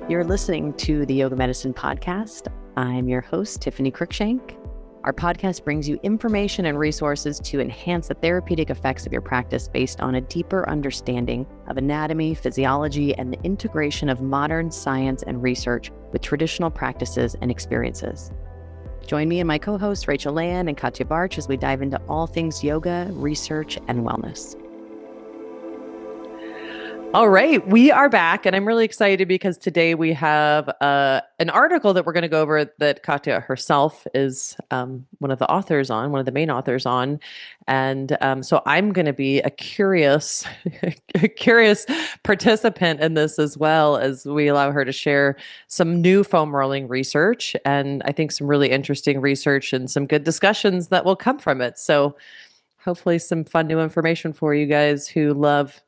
You're listening to the Yoga Medicine Podcast. I'm your host, Tiffany Cruikshank. Our podcast brings you information and resources to enhance the therapeutic effects of your practice based on a deeper understanding of anatomy, physiology, and the integration of modern science and research with traditional practices and experiences. Join me and my co-hosts, Rachel Land and Katja as we dive into all things yoga, research, and wellness. All right, we are back, and I'm really excited because today we have an article that we're going to go over that Katja herself is one of the main authors on, and so I'm going to be a curious participant in this as well as we allow her to share some new foam rolling research, and I think some really interesting research and some good discussions that will come from it. So hopefully some fun new information for you guys who love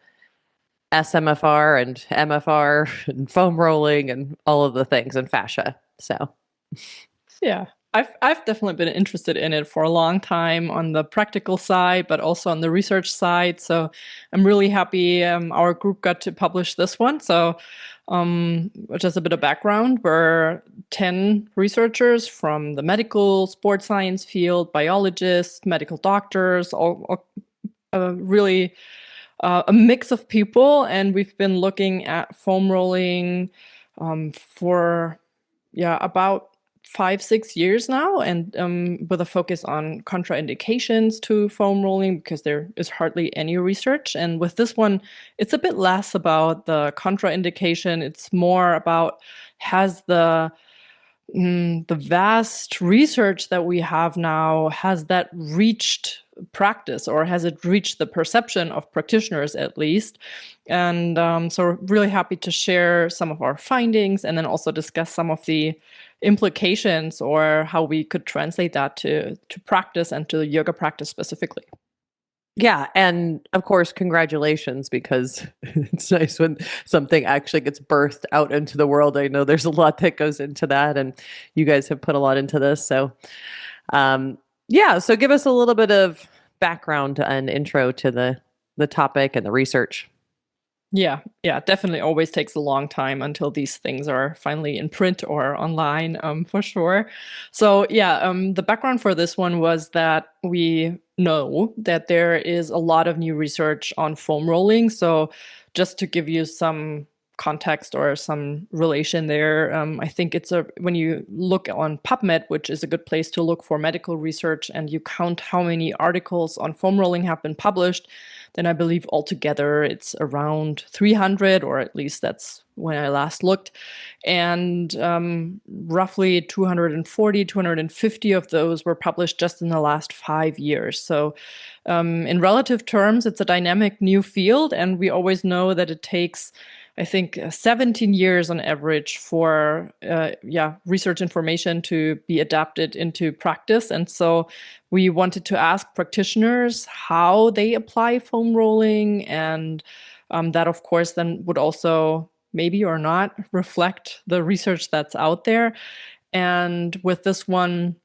SMFR and MFR and foam rolling and all of the things and fascia. So, yeah, I've definitely been interested in it for a long time on the practical side, but also on the research side. So I'm really happy our group got to publish this one. So just a bit of background, we're 10 researchers from the medical, sports science field, biologists, medical doctors, all really a mix of people, and we've been looking at foam rolling for about 5-6 years now, and with a focus on contraindications to foam rolling because there is hardly any research. And with this one, it's a bit less about the contraindication. It's more about has the vast research that we have now, has that reached practice, or has it reached the perception of practitioners at least? And so we're really happy to share some of our findings and then also discuss some of the implications or how we could translate that to practice and to yoga practice specifically. yeah, and of course, congratulations, because it's nice when something actually gets birthed out into the world. I know there's a lot that goes into that, and you guys have put a lot into this. So, so give us a little bit of background and intro to the topic and the research. Yeah, definitely always takes a long time until these things are finally in print or online, for sure. So the background for this one was that we know that there is a lot of new research on foam rolling. So just to give you some context or some relation there, I think when you look on PubMed, which is a good place to look for medical research, and you count how many articles on foam rolling have been published, then I believe altogether it's around 300, or at least that's when I last looked. And roughly 240, 250 of those were published just in the last 5 years. So in relative terms, it's a dynamic new field, and we always know that it takes, I think, 17 years on average for research information to be adapted into practice. And so we wanted to ask practitioners how they apply foam rolling, and that, of course, then would also maybe or not reflect the research that's out there. And with this one,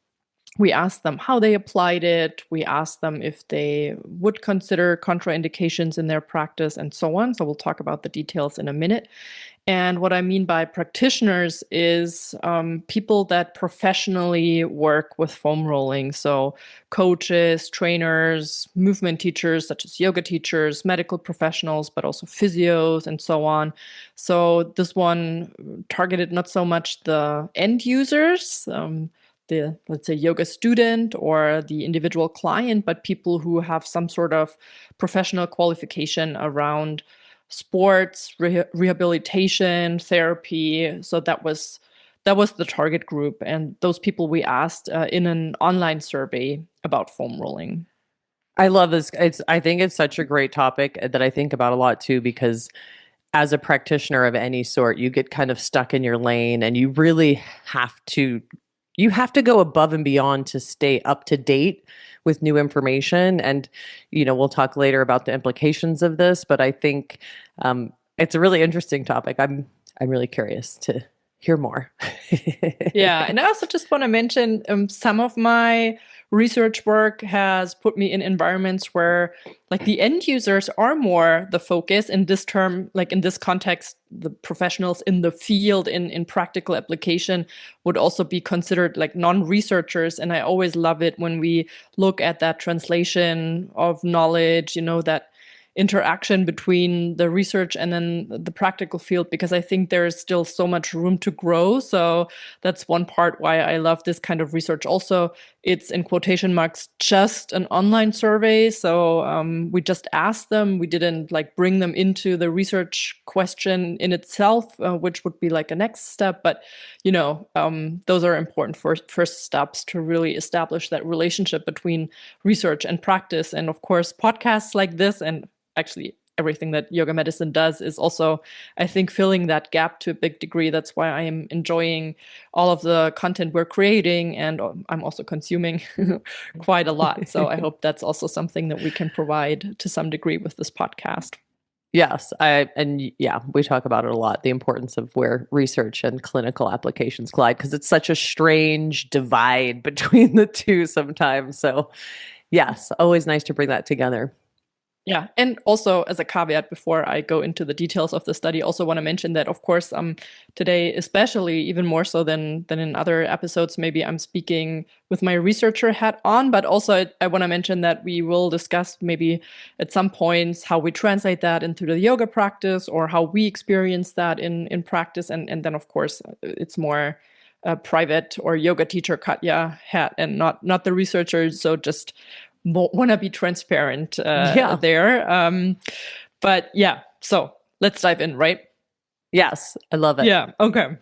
we asked them how they applied it. We asked them if they would consider contraindications in their practice and so on. So we'll talk about the details in a minute. And what I mean by practitioners is people that professionally work with foam rolling. So coaches, trainers, movement teachers, such as yoga teachers, medical professionals, but also physios and so on. So this one targeted not so much the end users, the, let's say, yoga student or the individual client, but people who have some sort of professional qualification around sports, rehabilitation, therapy. So that was the target group, and those people we asked in an online survey about foam rolling. I love this. I think it's such a great topic that I think about a lot too, because as a practitioner of any sort, you get kind of stuck in your lane, and you really have to go above and beyond to stay up to date with new information. And, we'll talk later about the implications of this, but I think it's a really interesting topic. I'm really curious to hear more. Yeah. And I also just want to mention some of my research work has put me in environments where like the end users are more the focus in this term, like in this context, the professionals in the field in practical application would also be considered like non-researchers. And I always love it when we look at that translation of knowledge, that interaction between the research and then the practical field, because I think there is still so much room to grow. So that's one part why I love this kind of research. Also, it's in quotation marks just an online survey. So we just asked them. We didn't like bring them into the research question in itself, which would be like a next step. But those are important first steps to really establish that relationship between research and practice. And of course, podcasts like this and actually everything that yoga medicine does is also, I think, filling that gap to a big degree. That's why I am enjoying all of the content we're creating, and I'm also consuming quite a lot. So I hope that's also something that we can provide to some degree with this podcast. Yes, we talk about it a lot, the importance of where research and clinical applications collide, because it's such a strange divide between the two sometimes. So yes, always nice to bring that together. Yeah. And also, as a caveat, before I go into the details of the study, also want to mention that, of course, today, especially even more so than in other episodes, maybe I'm speaking with my researcher hat on, but also I want to mention that we will discuss maybe at some points how we translate that into the yoga practice or how we experience that in practice. And then, of course, it's more private or yoga teacher Katja hat and not the researcher. So just want to be transparent there. But yeah, so let's dive in, right? Yes, I love it. Yeah, okay.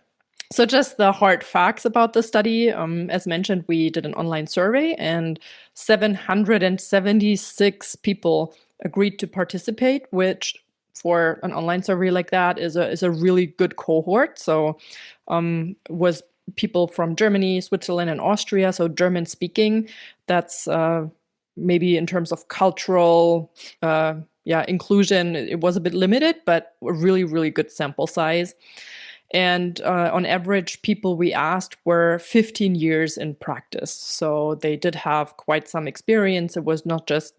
So just the hard facts about the study. As mentioned, we did an online survey and 776 people agreed to participate, which for an online survey like that is a really good cohort. So was people from Germany, Switzerland, and Austria, so German speaking. That's maybe in terms of cultural inclusion, it was a bit limited, but a really, really good sample size. And on average, people we asked were 15 years in practice. So they did have quite some experience. It was not just,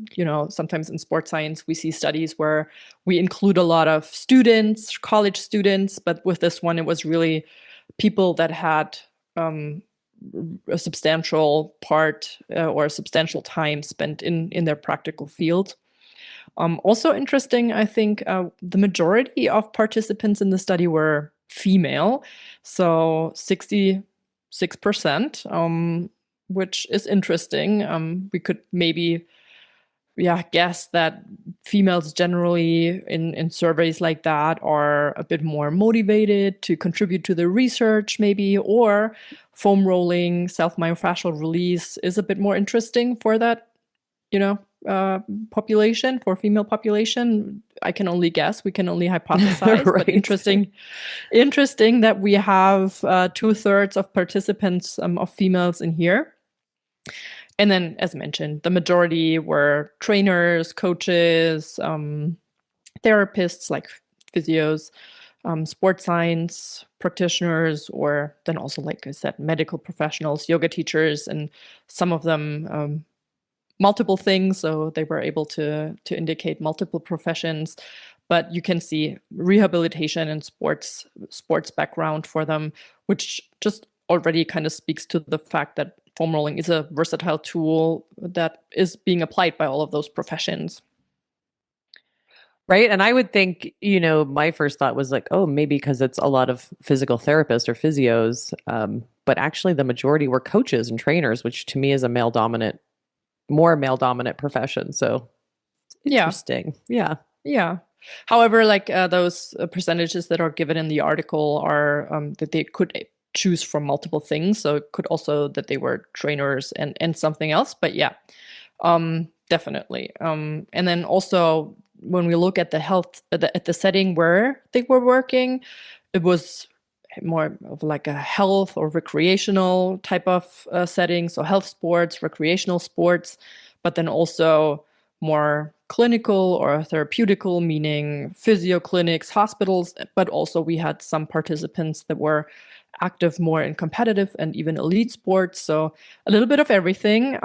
sometimes in sports science, we see studies where we include a lot of students, college students, but with this one, it was really people that had a substantial part or a substantial time spent in their practical field. Also interesting, I think the majority of participants in the study were female, so 66%, which is interesting. We could maybe guess that females generally in surveys like that are a bit more motivated to contribute to the research maybe, or foam rolling, self-myofascial release is a bit more interesting for that, population, for female population. I can only guess, we can only hypothesize, right. But interesting that we have 2/3 of participants of females in here. And then, as mentioned, the majority were trainers, coaches, therapists like physios, sports science practitioners, or then also, like I said, medical professionals, yoga teachers, and some of them multiple things. So they were able to indicate multiple professions. But you can see rehabilitation and sports background for them, which just already kind of speaks to the fact that foam rolling is a versatile tool that is being applied by all of those professions. Right. And I would think, my first thought was like, oh, maybe because it's a lot of physical therapists or physios. But actually the majority were coaches and trainers, which to me is a more male dominant profession. So interesting. Yeah. However, like those percentages that are given in the article are that they could choose from multiple things. So it could also that they were trainers and something else. But definitely. And then also when we look at the health, at the setting where they were working, it was more of like a health or recreational type of setting. So health sports, recreational sports, but then also more clinical or therapeutical, meaning physio clinics, hospitals, but also we had some participants that were active more in competitive and even elite sports. So a little bit of everything.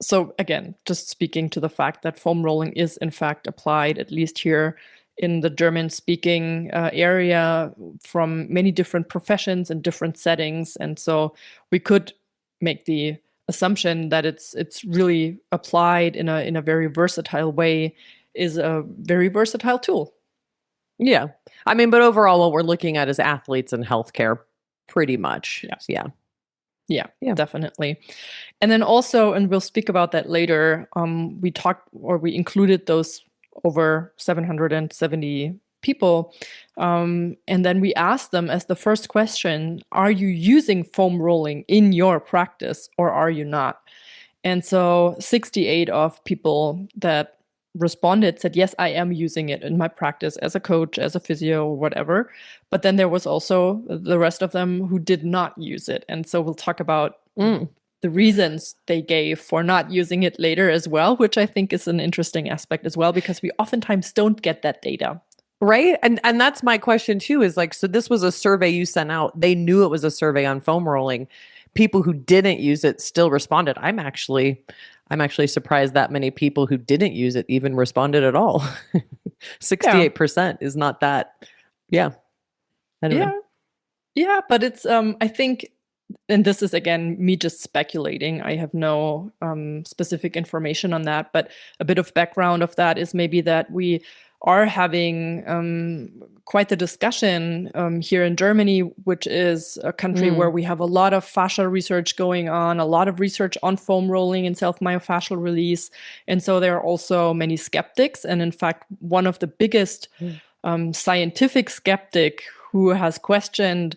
So again, just speaking to the fact that foam rolling is in fact applied, at least here in the German-speaking area, from many different professions and different settings. And so we could make the assumption that it's really applied in a very versatile way, is a very versatile tool. Yeah. I mean, but overall, what we're looking at is athletes and healthcare pretty much. Yeah. Yeah. Yeah, definitely. And then also, and we'll speak about that later, we included those over 770 people. And then we asked them as the first question, are you using foam rolling in your practice or are you not? And so 68 of people that responded said, yes, I am using it in my practice as a coach, as a physio, or whatever. But then there was also the rest of them who did not use it. And so we'll talk about the reasons they gave for not using it later as well, which I think is an interesting aspect as well, because we oftentimes don't get that data. Right. And that's my question too, is like, so this was a survey you sent out. They knew it was a survey on foam rolling. People who didn't use it still responded. I'm actually surprised that many people who didn't use it even responded at all. 68% is not that. Yeah. I don't know. Yeah, but it's I think, and this is again me just speculating, I have no specific information on that, but a bit of background of that is maybe that we are having quite the discussion here in Germany, which is a country where we have a lot of fascia research going on, a lot of research on foam rolling and self-myofascial release. And so there are also many skeptics. And in fact, one of the biggest scientific skeptic who has questioned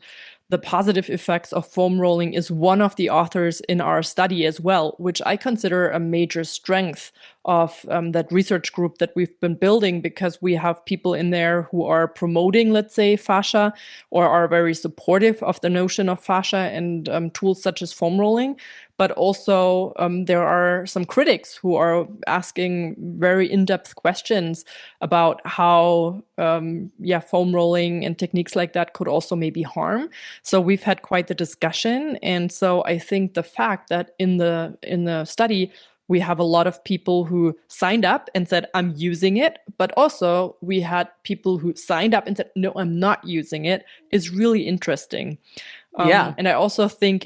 the positive effects of foam rolling is one of the authors in our study as well, which I consider a major strength of that research group that we've been building, because we have people in there who are promoting, let's say, fascia, or are very supportive of the notion of fascia and tools such as foam rolling. But also there are some critics who are asking very in-depth questions about how foam rolling and techniques like that could also maybe harm. So we've had quite the discussion. And so I think the fact that in the study, we have a lot of people who signed up and said, I'm using it, but also we had people who signed up and said, no, I'm not using it, is really interesting. And I also think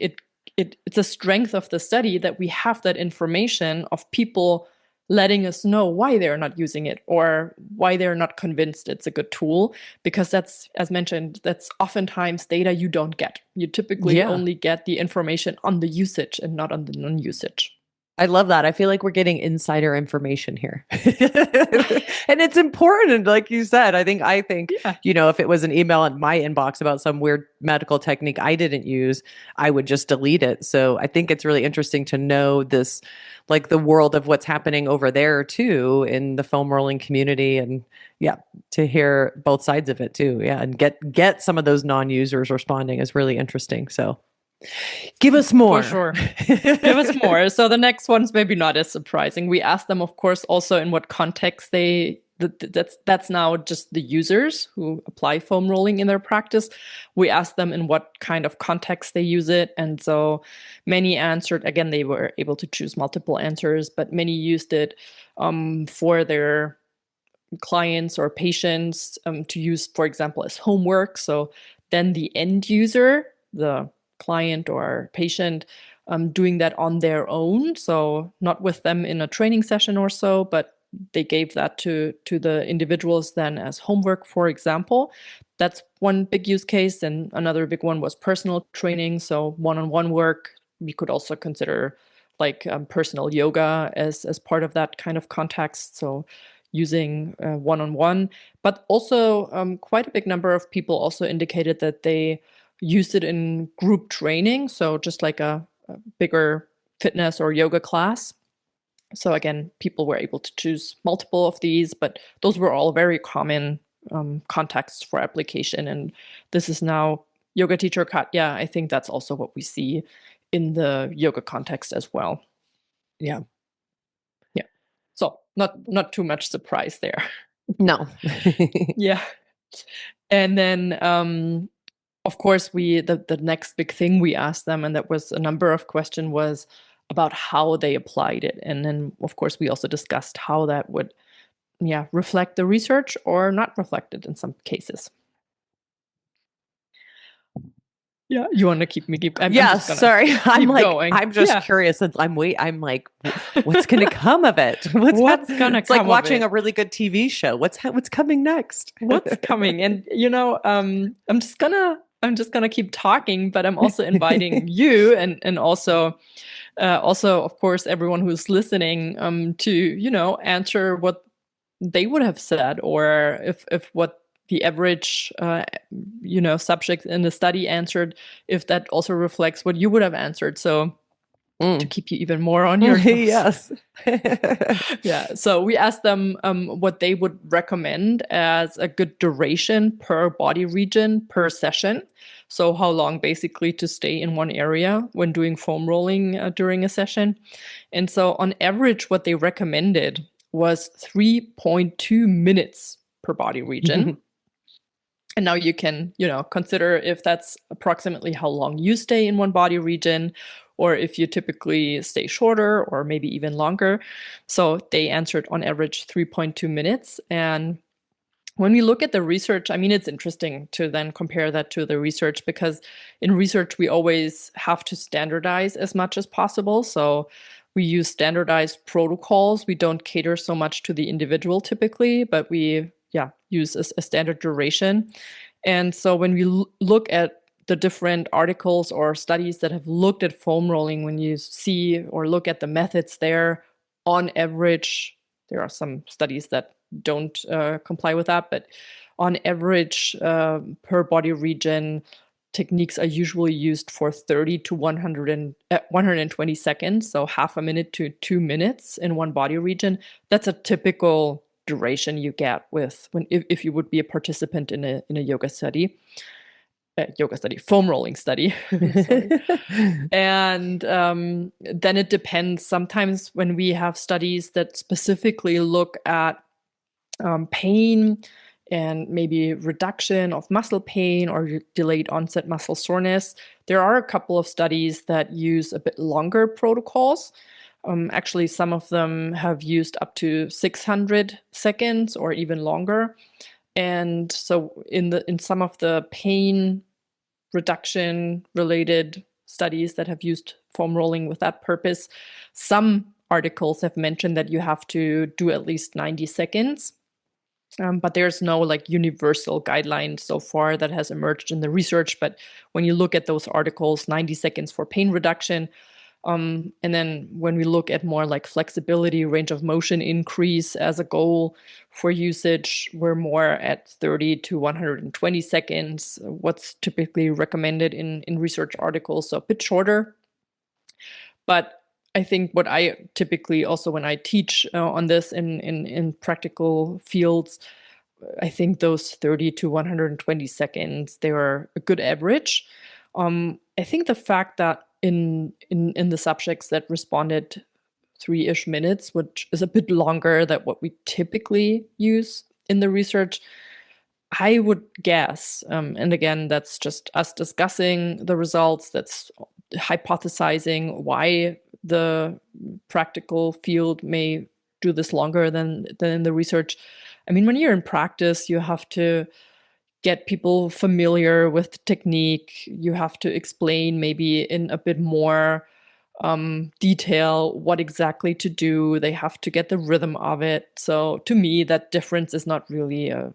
it's a strength of the study that we have that information of people letting us know why they're not using it or why they're not convinced it's a good tool, because that's, as mentioned, that's oftentimes data you don't get. You typically only get the information on the usage and not on the non-usage. I love that. I feel like we're getting insider information here. And it's important, like you said. I think, if it was an email in my inbox about some weird medical technique I didn't use, I would just delete it. So I think it's really interesting to know this, like the world of what's happening over there too, in the foam rolling community, and to hear both sides of it too. Yeah. And get some of those non-users responding is really interesting. So give us more. For sure. Give us more. So the next one's maybe not as surprising. We asked them, of course, also in what context that's now just the users who apply foam rolling in their practice. We asked them in what kind of context they use it. And so many answered, again, they were able to choose multiple answers, but many used it for their clients or patients to use, for example, as homework. So then the end user, the client or patient, doing that on their own. So not with them in a training session or so, but they gave that to the individuals then as homework, for example. That's one big use case. And another big one was personal training. So one-on-one work. We could also consider like personal yoga as part of that kind of context. So using one-on-one, but also quite a big number of people also indicated that they used it in group training. So just like a bigger fitness or yoga class. So again, people were able to choose multiple of these, but those were all very common contexts for application. And this is now yoga teacher Katja. I think that's also what we see in the yoga context as well. Yeah. So not too much surprise there. No. Yeah. And then of course, the next big thing we asked them, and that was a number of questions, was about how they applied it. And then, of course, we also discussed how that would, reflect the research or not reflect it in some cases. Yeah, you want to keep me keep? I'm just gonna sorry. I'm like, going. I'm just curious. I'm like, what's going to come of it? What's gonna It's come like of watching it? a really good TV show. What's coming next? What's coming? And I'm just gonna keep talking, but I'm also inviting you and also of course everyone who's listening to answer what they would have said, or if what the average subject in the study answered, if that also reflects what you would have answered. So to keep you even more on your toes. Yes. Yeah. So we asked them what they would recommend as a good duration per body region per session. So how long basically to stay in one area when doing foam rolling during a session. And so on average, what they recommended was 3.2 minutes per body region. And now you can, consider if that's approximately how long you stay in one body region, or if you typically stay shorter or maybe even longer. So they answered on average 3.2 minutes. And when we look at the research, I mean, it's interesting to then compare that to the research, because in research, we always have to standardize as much as possible. So we use standardized protocols. We don't cater so much to the individual typically, but we use a standard duration. And so when we look at the different articles or studies that have looked at foam rolling, when you see or look at the methods there, on average, there are some studies that don't comply with that, but on average, per body region, techniques are usually used for 30 to 120 seconds, so half a minute to 2 minutes in one body region. That's a typical duration you get if you would be a participant in a yoga study. Foam rolling study. And then it depends. Sometimes when we have studies that specifically look at pain and maybe reduction of muscle pain or delayed onset muscle soreness, there are a couple of studies that use a bit longer protocols. Actually, some of them have used up to 600 seconds or even longer. And so in some of the pain reduction related studies that have used foam rolling with that purpose, some articles have mentioned that you have to do at least 90 seconds. But there's no universal guideline so far that has emerged in the research. But when you look at those articles, 90 seconds for pain reduction. And then when we look at more like flexibility, range of motion increase as a goal for usage, we're more at 30 to 120 seconds, what's typically recommended in research articles, so a bit shorter. But I think what I typically also, when I teach on this in practical fields, I think those 30 to 120 seconds, they are a good average. I think the fact that in the subjects that responded 3-ish minutes, which is a bit longer than what we typically use in the research, I would guess, and again, that's just us discussing the results, that's hypothesizing why the practical field may do this longer than in the research. I mean, when you're in practice, you have to get people familiar with the technique. You have to explain maybe in a bit more detail what exactly to do. They have to get the rhythm of it. So to me, that difference is not really a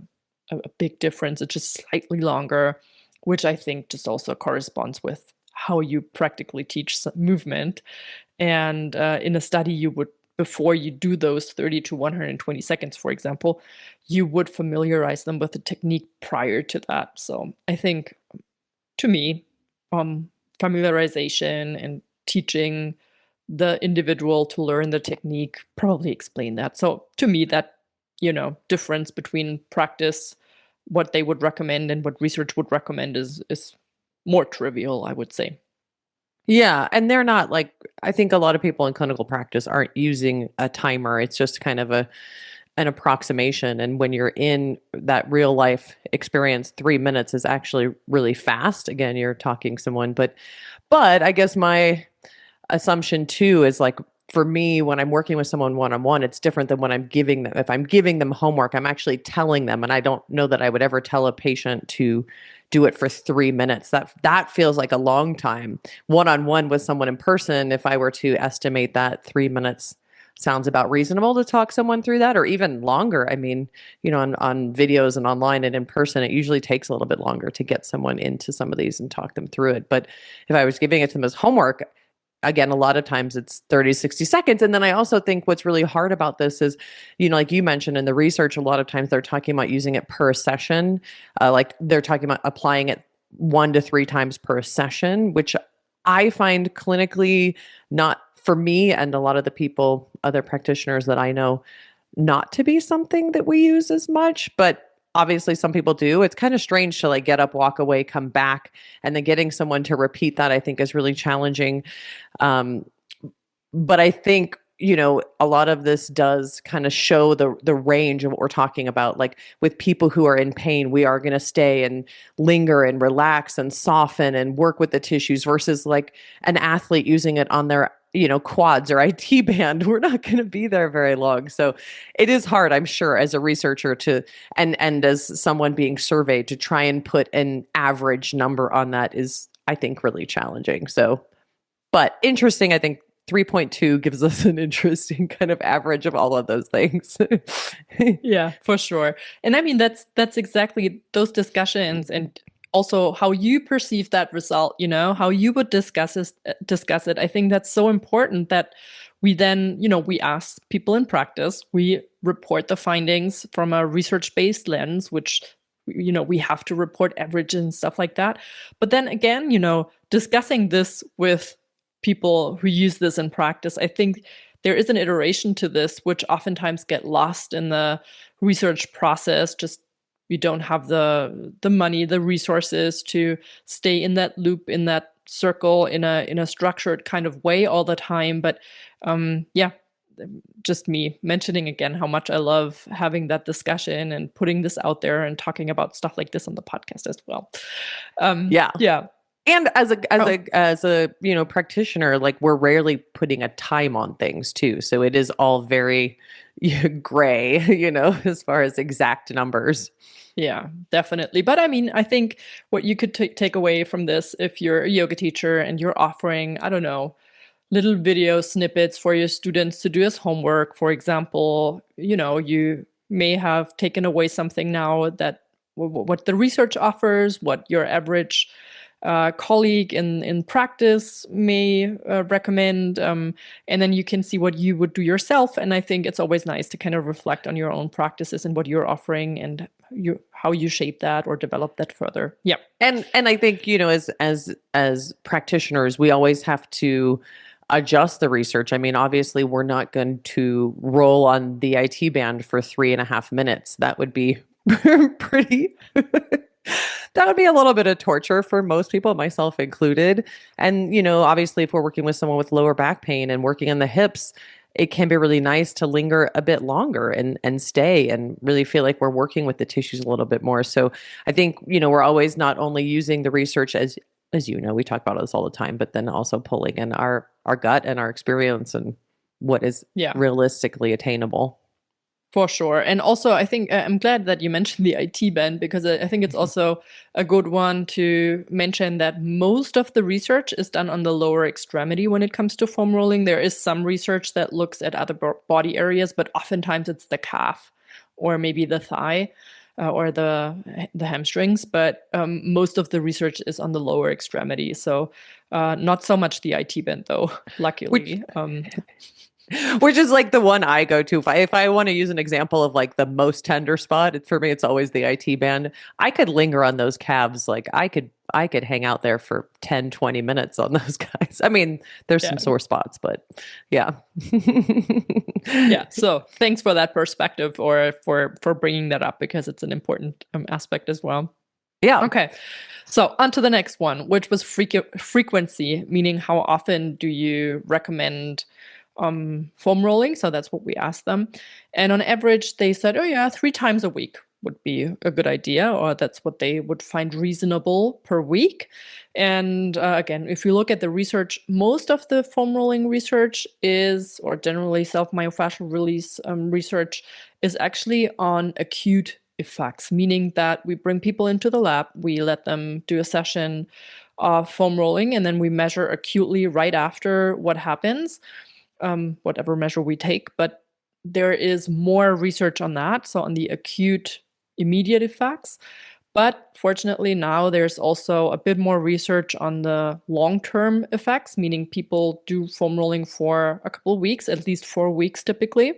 big difference. It's just slightly longer, which I think just also corresponds with how you practically teach movement. And in a study, you would, before you do those 30 to 120 seconds, for example, you would familiarize them with the technique prior to that. So I think, to me, familiarization and teaching the individual to learn the technique probably explain that. So to me, that, difference between practice, what they would recommend and what research would recommend is more trivial, I would say. Yeah, and they're not I think a lot of people in clinical practice aren't using a timer. It's just kind of an approximation. And when you're in that real life experience, 3 minutes is actually really fast. Again, you're talking someone, but I guess my assumption too is like, for me, when I'm working with someone one-on-one, it's different than when I'm giving them. If I'm giving them homework, I'm actually telling them, and I don't know that I would ever tell a patient to do it for 3 minutes. That feels like a long time. One-on-one with someone in person, if I were to estimate that, 3 minutes sounds about reasonable to talk someone through that, or even longer. I mean, on videos and online and in person, it usually takes a little bit longer to get someone into some of these and talk them through it. But if I was giving it to them as homework, again, a lot of times it's 30, 60 seconds. And then I also think what's really hard about this is, like you mentioned in the research, a lot of times they're talking about using it per session. Like they're talking about applying it 1 to 3 times per session, which I find clinically not, for me and a lot of the people, other practitioners that I know, not to be something that we use as much. But obviously some people do. It's kind of strange to like get up, walk away, come back, and then getting someone to repeat that, I think, is really challenging. But I think, a lot of this does kind of show the range of what we're talking about. Like with people who are in pain, we are going to stay and linger and relax and soften and work with the tissues, versus like an athlete using it on their quads or IT band. We're not going to be there very long. So it is hard, I'm sure, as a researcher and as someone being surveyed, to try and put an average number on that is, I think, really challenging. So, but interesting, I think 3.2 gives us an interesting kind of average of all of those things. Yeah, for sure. And I mean, that's exactly those discussions, and also how you perceive that result, how you would discuss it. I think that's so important that we then, we ask people in practice, we report the findings from a research-based lens, which, we have to report average and stuff like that. But then again, discussing this with people who use this in practice, I think there is an iteration to this, which oftentimes get lost in the research process. Just we don't have the money, the resources to stay in that loop, in that circle, in a structured kind of way all the time. But yeah, just me mentioning again how much I love having that discussion and putting this out there and talking about stuff like this on the podcast as well. Yeah. And as a practitioner, like we're rarely putting a time on things too. So it is all very gray, as far as exact numbers. Yeah, definitely. But I mean, I think what you could take away from this, if you're a yoga teacher and you're offering, I don't know, little video snippets for your students to do as homework, for example, you may have taken away something now that what the research offers, what your average colleague in practice may recommend, and then you can see what you would do yourself. And I think it's always nice to kind of reflect on your own practices and what you're offering and how you shape that or develop that further. Yeah. And I think, as practitioners, we always have to adjust the research. I mean, obviously we're not going to roll on the IT band for 3.5 minutes. That would be pretty that would be a little bit of torture for most people, myself included. And, obviously if we're working with someone with lower back pain and working on the hips, it can be really nice to linger a bit longer and stay and really feel like we're working with the tissues a little bit more. So I think, we're always not only using the research as we talk about this all the time, but then also pulling in our gut and our experience and what is realistically attainable. For sure. And also, I think I'm glad that you mentioned the IT band, because I think it's also a good one to mention that most of the research is done on the lower extremity when it comes to foam rolling. There is some research that looks at other body areas, but oftentimes it's the calf or maybe the thigh or the hamstrings. But most of the research is on the lower extremity. So not so much the IT band, though, luckily. Which is like the one I go to. If I want to use an example of like the most tender spot, for me, it's always the IT band. I could linger on those calves. Like I could hang out there for 10, 20 minutes on those guys. I mean, there's some sore spots, but yeah. Yeah. So thanks for that perspective, or for bringing that up, because it's an important aspect as well. Yeah. Okay. So on to the next one, which was frequency, meaning how often do you recommend foam rolling. So that's what we asked them. And on average, they said, oh yeah, 3 times a week would be a good idea, or that's what they would find reasonable per week. And again, if you look at the research, most of the foam rolling research is, or generally self-myofascial release research, is actually on acute effects, meaning that we bring people into the lab, we let them do a session of foam rolling, and then we measure acutely right after what happens, whatever measure we take. But there is more research on that, so on the acute immediate effects. But fortunately now there's also a bit more research on the long-term effects, meaning people do foam rolling for a couple of weeks, at least 4 weeks typically.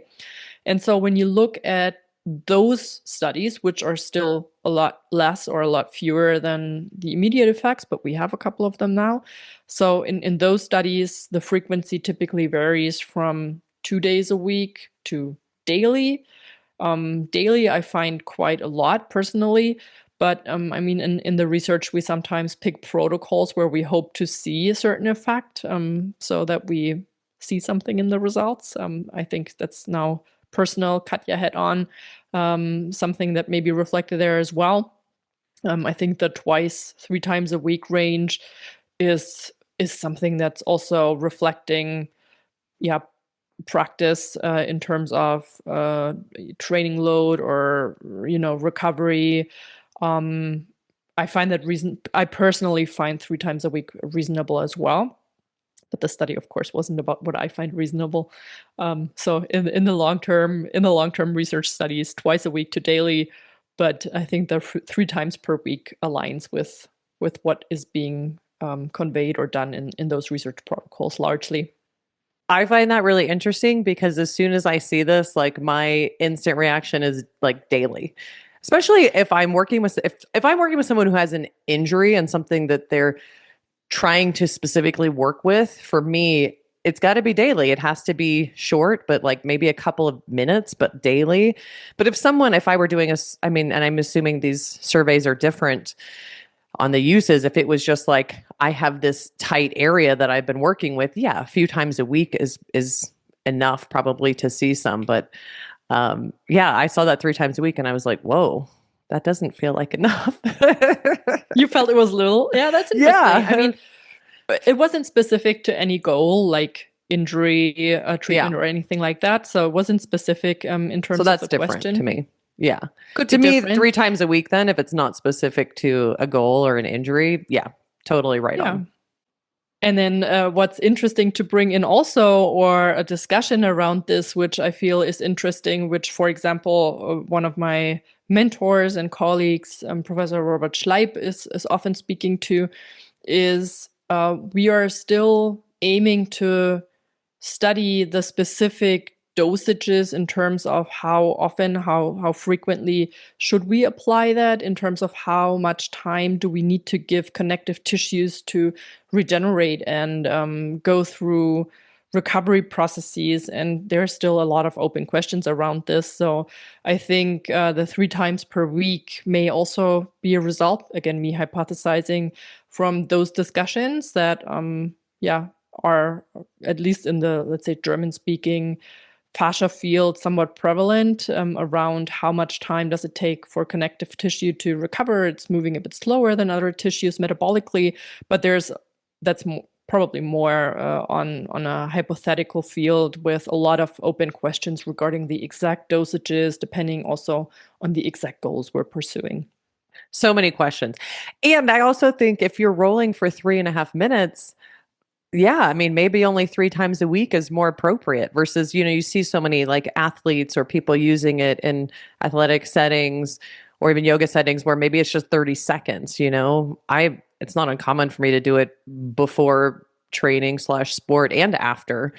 And so when you look at those studies, which are still a lot less or a lot fewer than the immediate effects, but we have a couple of them now. So in those studies, the frequency typically varies from 2 days a week to daily. Daily, I find quite a lot personally. But I mean, in the research, we sometimes pick protocols where we hope to see a certain effect, so that we see something in the results. I think that's now personal. Katja had on something that may be reflected there as well. I think the 3 times a week range is something that's also reflecting, practice in terms of training load or recovery. I find that I personally find 3 times a week reasonable as well. But the study, of course, wasn't about what I find reasonable. So in the long term research studies, twice a week to daily, but I think the 3 times per week aligns with what is being conveyed or done in those research protocols largely. I find that really interesting because as soon as I see this, like my instant reaction is like daily. Especially if I'm working with someone who has an injury and something that they're trying to specifically work with, for me, it's got to be daily. It has to be short, but like maybe a couple of minutes, but daily. But if I were doing and I'm assuming these surveys are different on the uses, if it was just like, I have this tight area that I've been working with, a few times a week is enough probably to see some. But I saw that 3 times a week and I was like, whoa, that doesn't feel like enough. You felt it was little? Yeah, that's interesting. Yeah. I mean, it wasn't specific to any goal like injury treatment or anything like that. So it wasn't specific in terms of the question. So that's different to me. Yeah. To me, 3 times a week then, if it's not specific to a goal or an injury, totally right on. And then what's interesting to bring in also, or a discussion around this, which I feel is interesting, which, for example, one of my mentors and colleagues, Professor Robert Schleip, is often speaking to, is we are still aiming to study the specific dosages in terms of how often, how frequently should we apply that, in terms of how much time do we need to give connective tissues to regenerate and go through recovery processes. And there's still a lot of open questions around this. So I think the 3 times per week may also be a result, again, me hypothesizing, from those discussions that are, at least in the, let's say, German-speaking fascia field, somewhat prevalent around how much time does it take for connective tissue to recover. It's moving a bit slower than other tissues metabolically, but that's probably more on a hypothetical field with a lot of open questions regarding the exact dosages, depending also on the exact goals we're pursuing. So many questions. And I also think if you're rolling for 3.5 minutes, I mean, maybe only 3 times a week is more appropriate versus, you see so many like athletes or people using it in athletic settings or even yoga settings where maybe it's just 30 seconds, it's not uncommon for me to do it before training / sport and after.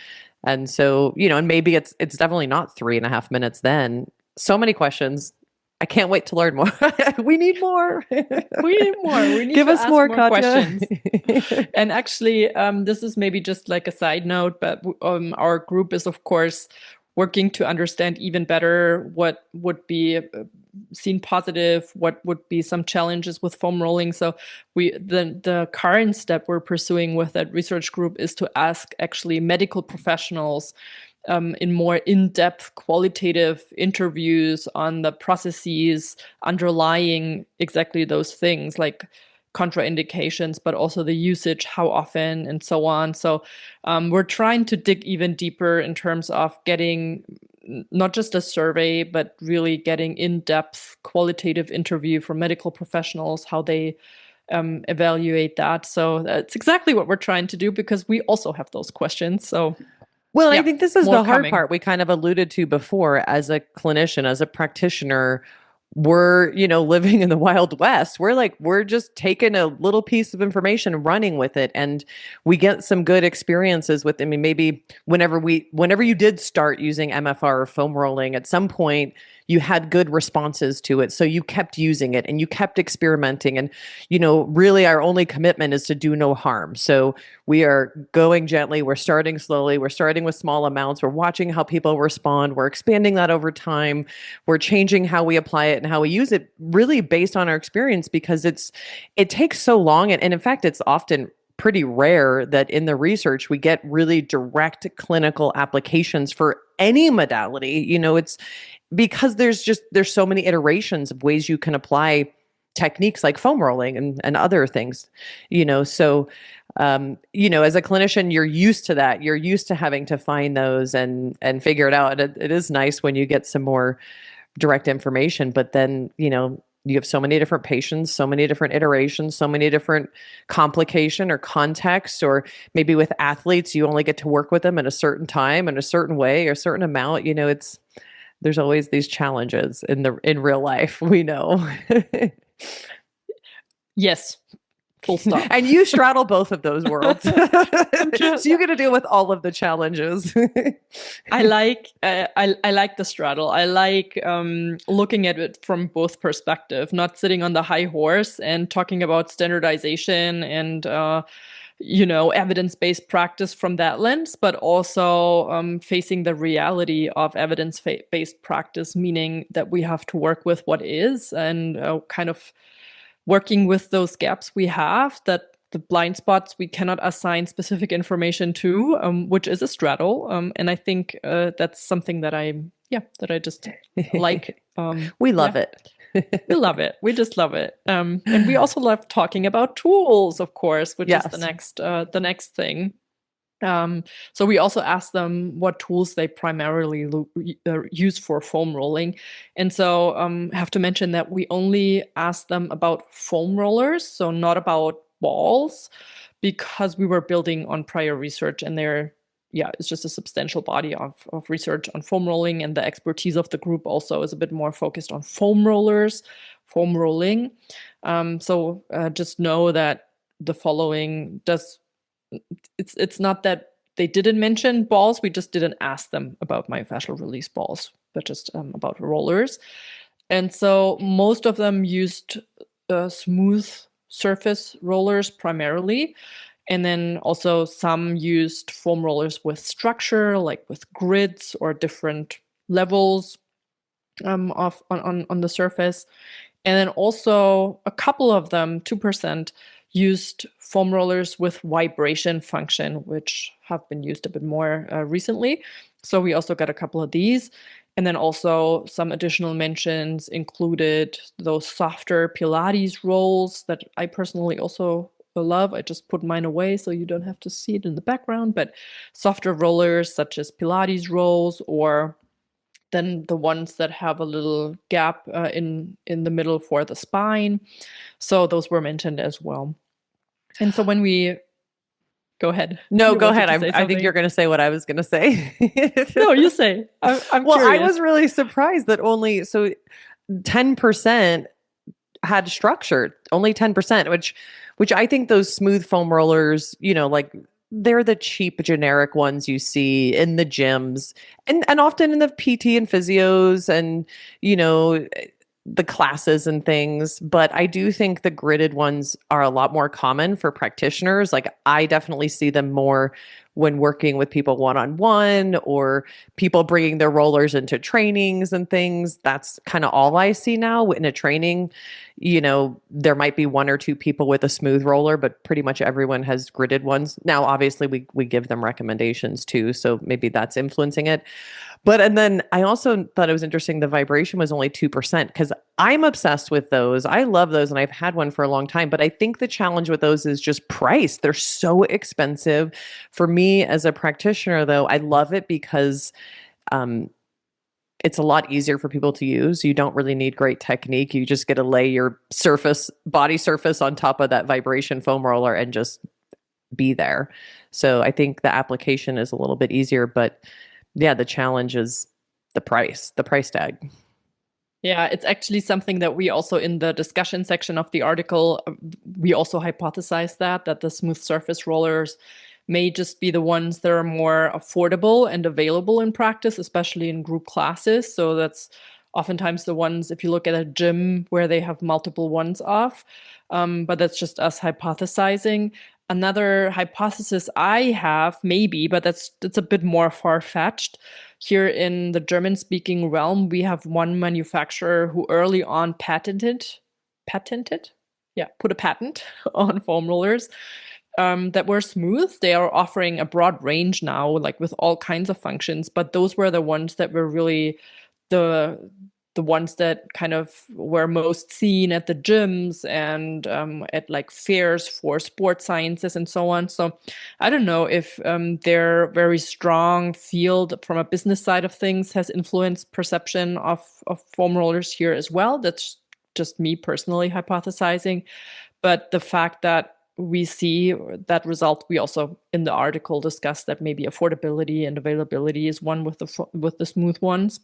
And so, and maybe it's definitely not 3.5 minutes then. So many questions. I can't wait to learn more. We need more. We need more. We need Give to us ask more questions. And actually, this is maybe just like a side note, but our group is, of course, working to understand even better what would be seen positive, what would be some challenges with foam rolling. So the current step we're pursuing with that research group is to ask actually medical professionals in more in-depth qualitative interviews on the processes underlying exactly those things, like contraindications, but also the usage, how often, and so on. So we're trying to dig even deeper in terms of getting not just a survey, but really getting in-depth qualitative interview from medical professionals, how they evaluate that. So that's exactly what we're trying to do, because we also have those questions. So well, yeah, I think this is more the hard coming. part we kind of alluded to before. As a clinician, as a practitioner, we're, living in the Wild West. We're just taking a little piece of information and running with it. And we get some good experiences with, I mean, maybe whenever you did start using MFR or foam rolling, at some point you had good responses to it. So you kept using it and you kept experimenting. And, really our only commitment is to do no harm. So we are going gently. We're starting slowly. We're starting with small amounts. We're watching how people respond. We're expanding that over time. We're changing how we apply it and how we use it, really based on our experience, because it takes so long. And in fact, it's often pretty rare that in the research we get really direct clinical applications for any modality. It's because there's so many iterations of ways you can apply techniques like foam rolling and other things, so as a clinician, you're used to that. You're used to having to find those and figure it out. It is nice when you get some more direct information, but then, you have so many different patients, so many different iterations, so many different complication or contexts, or maybe with athletes, you only get to work with them at a certain time in a certain way or a certain amount. There's always these challenges in real life, we know. Yes. Full stop. And you straddle both of those worlds. So you're going to deal with all of the challenges. I like the straddle. I like looking at it from both perspectives, not sitting on the high horse and talking about standardization and evidence-based practice from that lens, but also facing the reality of evidence-based practice, meaning that we have to work with what is and kind of working with those gaps we have, that the blind spots we cannot assign specific information to, which is a straddle. And I think that's something that I just like. We love it. We love it. We just love it. And we also love talking about tools, of course, which is the next thing. So we also asked them what tools they primarily use for foam rolling. And so have to mention that we only asked them about foam rollers, so not about balls, because we were building on prior research, and it's just a substantial body of research on foam rolling, and the expertise of the group also is a bit more focused on foam rolling. So just know that the following it's not that they didn't mention balls, we just didn't ask them about myofascial release balls, but just about rollers. And so most of them used smooth surface rollers primarily. And then also some used foam rollers with structure, like with grids or different levels on the surface. And then also a couple of them, 2%, used foam rollers with vibration function, which have been used a bit more recently. So we also got a couple of these. And then also some additional mentions included those softer Pilates rolls that I personally also love. I just put mine away so you don't have to see it in the background, but softer rollers such as Pilates rolls, or then the ones that have a little gap in the middle for the spine. So those were mentioned as well. And so when we go ahead. No, go ahead. I think you're going to say what I was going to say. No, you say. I'm well, curious. I was really surprised that only 10% had structure. Only 10%, which I think those smooth foam rollers, they're the cheap generic ones you see in the gyms and often in the PT and physios, and the classes and things, but I do think the gridded ones are a lot more common for practitioners. Like I definitely see them more when working with people one-on-one or people bringing their rollers into trainings and things. That's kind of all I see now in a training. There might be one or two people with a smooth roller, but pretty much everyone has gridded ones. Now, obviously we give them recommendations too, so maybe that's influencing it. And then I also thought it was interesting the vibration was only 2% because I'm obsessed with those. I love those and I've had one for a long time. But I think the challenge with those is just price. They're so expensive. For me as a practitioner, though, I love it because it's a lot easier for people to use. You don't really need great technique. You just get to lay your body surface on top of that vibration foam roller and just be there. So I think the application is a little bit easier, but yeah, the challenge is the price tag. Yeah, it's actually something that we also in the discussion section of the article, we also hypothesized that the smooth surface rollers may just be the ones that are more affordable and available in practice, especially in group classes. So that's oftentimes the ones, if you look at a gym where they have multiple ones off, but that's just us hypothesizing. Another hypothesis I have, maybe, but that's a bit more far-fetched. Here in the German-speaking realm, we have one manufacturer who early on patented? Yeah, put a patent on foam rollers that were smooth. They are offering a broad range now, like with all kinds of functions, but those were the ones that were really the ones that kind of were most seen at the gyms and at like fairs for sports sciences and so on. So I don't know if their very strong field from a business side of things has influenced perception of foam rollers here as well. That's just me personally hypothesizing. But the fact that we see that result, we also in the article discussed that maybe affordability and availability is one with the smooth ones.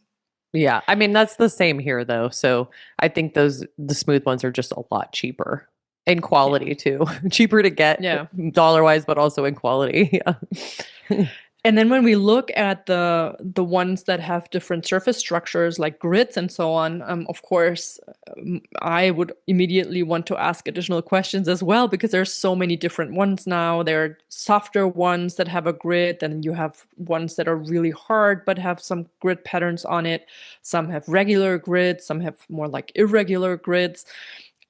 Yeah, I mean that's the same here though. So I think the smooth ones are just a lot cheaper in quality too. Cheaper to get dollar wise, but also in quality. Yeah. And then when we look at the ones that have different surface structures like grids and so on, of course, I would immediately want to ask additional questions as well, because there's so many different ones now. There are softer ones that have a grid, and you have ones that are really hard but have some grid patterns on it. Some have regular grids, some have more like irregular grids.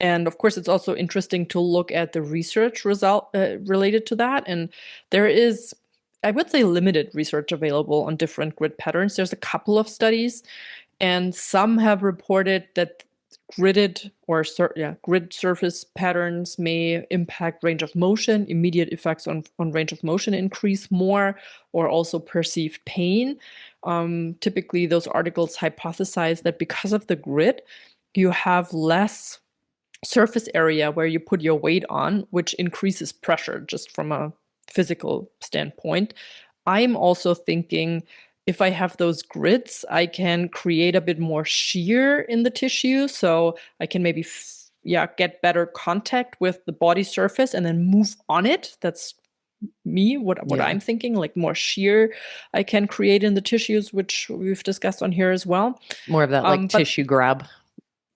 And of course, it's also interesting to look at the research result related to that. And there is, I would say, limited research available on different grid patterns. There's a couple of studies, and some have reported that grid surface patterns may impact range of motion. Immediate effects on range of motion increase more, or also perceived pain. Typically, those articles hypothesize that because of the grid, you have less surface area where you put your weight on, which increases pressure just from a physical standpoint. I'm also thinking if I have those grids, I can create a bit more shear in the tissue. So I can maybe get better contact with the body surface and then move on it. That's me, what I'm thinking, like more shear I can create in the tissues, which we've discussed on here as well. More of that like tissue grab.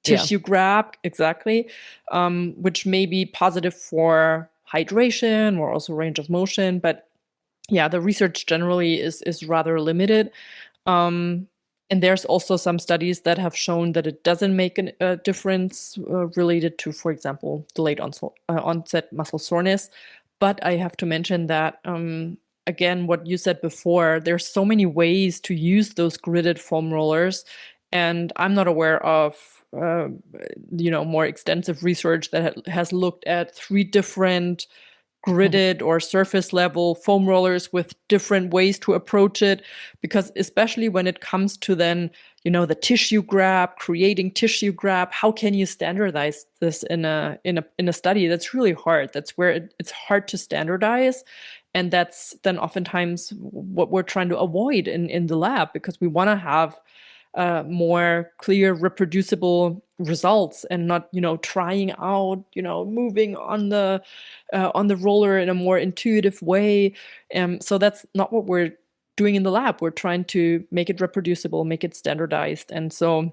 Tissue grab, exactly, which may be positive for hydration or also range of motion. But yeah, the research generally is rather limited. And there's also some studies that have shown that it doesn't make a difference related to, for example, delayed onset muscle soreness. But I have to mention that, again, what you said before, there's so many ways to use those gridded foam rollers. And I'm not aware of more extensive research that has looked at 3 different gridded or surface level foam rollers with different ways to approach it, because especially when it comes to then the tissue grab, creating tissue grab, how can you standardize this in a study? That's really hard. That's where it's hard to standardize, and that's then oftentimes what we're trying to avoid in the lab, because we want to have more clear, reproducible results, and not trying out moving on the roller in a more intuitive way. So that's not what we're doing in the lab. We're trying to make it reproducible, make it standardized, and so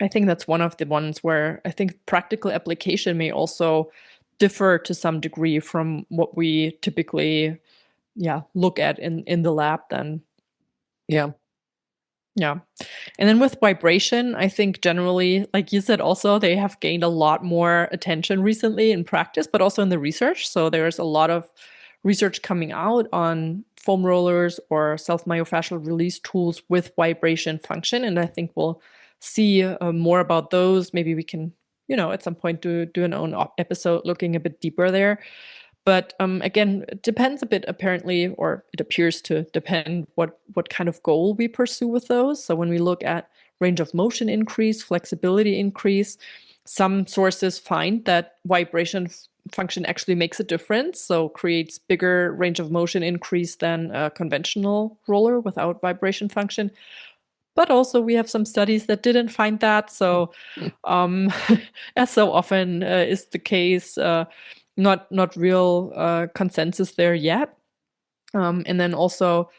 I think that's one of the ones where I think practical application may also differ to some degree from what we typically look at in the lab then. Yeah. Yeah. And then with vibration, I think generally, like you said, also they have gained a lot more attention recently in practice, but also in the research. So there's a lot of research coming out on foam rollers or self-myofascial release tools with vibration function. And I think we'll see more about those. Maybe we can, at some point do an own episode looking a bit deeper there. But again, it depends a bit, apparently, or it appears to depend what kind of goal we pursue with those. So when we look at range of motion increase, flexibility increase, some sources find that vibration function actually makes a difference, so creates bigger range of motion increase than a conventional roller without vibration function. But also we have some studies that didn't find that. So as so often is the case, not real consensus there yet. And then also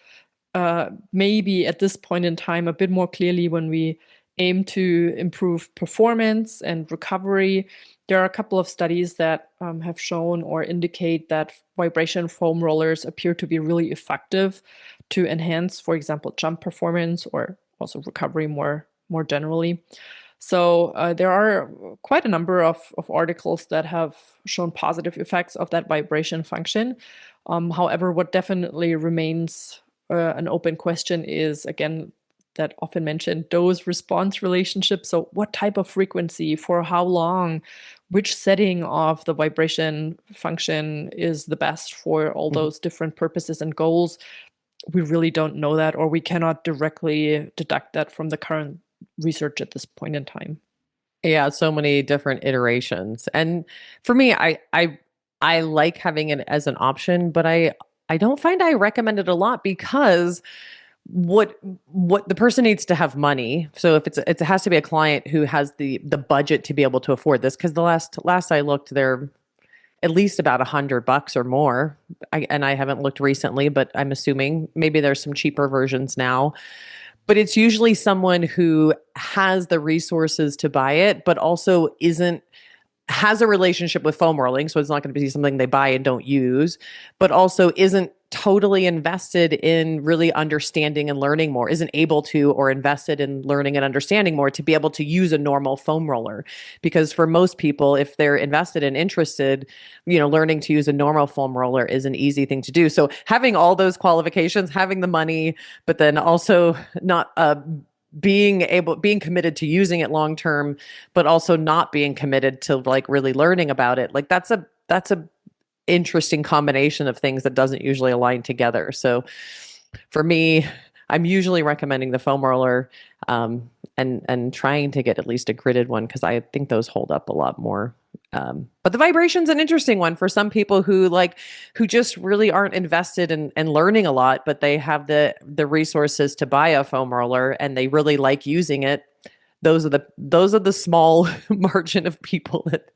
maybe at this point in time a bit more clearly when we aim to improve performance and recovery, there are a couple of studies that have shown or indicate that vibration foam rollers appear to be really effective to enhance, for example, jump performance or also recovery more generally. So there are quite a number of articles that have shown positive effects of that vibration function. However, what definitely remains an open question is, again, that often mentioned dose-response relationship. So what type of frequency, for how long, which setting of the vibration function is the best for all those different purposes and goals? We really don't know that, or we cannot directly deduct that from the current research at this point in time. Yeah, so many different iterations. And for me, I like having it as an option, but I don't find I recommend it a lot because what the person needs to have money. So if it has to be a client who has the budget to be able to afford this, because the last I looked, they're at least about $100 or more. I haven't looked recently, but I'm assuming maybe there's some cheaper versions now. But it's usually someone who has the resources to buy it, but also has a relationship with foam rolling. So it's not going to be something they buy and don't use, but also isn't totally invested in really understanding and learning more, isn't able to, or invested in learning and understanding more to be able to use a normal foam roller. Because for most people, if they're invested and interested, learning to use a normal foam roller is an easy thing to do. So having all those qualifications, having the money, but then also not being committed to using it long term, but also not being committed to like really learning about it. Like that's a interesting combination of things that doesn't usually align together. So for me, I'm usually recommending the foam roller, and trying to get at least a gridded one because I think those hold up a lot more. But the vibration's an interesting one for some people who just really aren't invested in learning a lot, but they have the resources to buy a foam roller and they really like using it. Those are the small margin of people that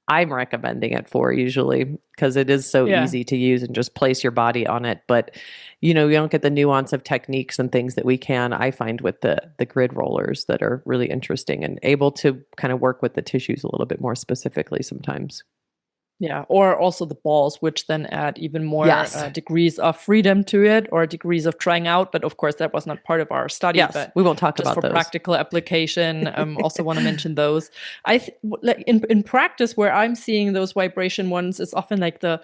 I'm recommending it for usually, because it is so easy to use and just place your body on it. But, you don't get the nuance of techniques and things that I find with the grid rollers that are really interesting and able to kind of work with the tissues a little bit more specifically sometimes. Yeah, or also the balls, which then add even more degrees of freedom to it or degrees of trying out. But of course, that was not part of our study. Yes, but we won't talk just about for those. Practical application, also want to mention those. In practice, where I'm seeing those vibration ones is often like the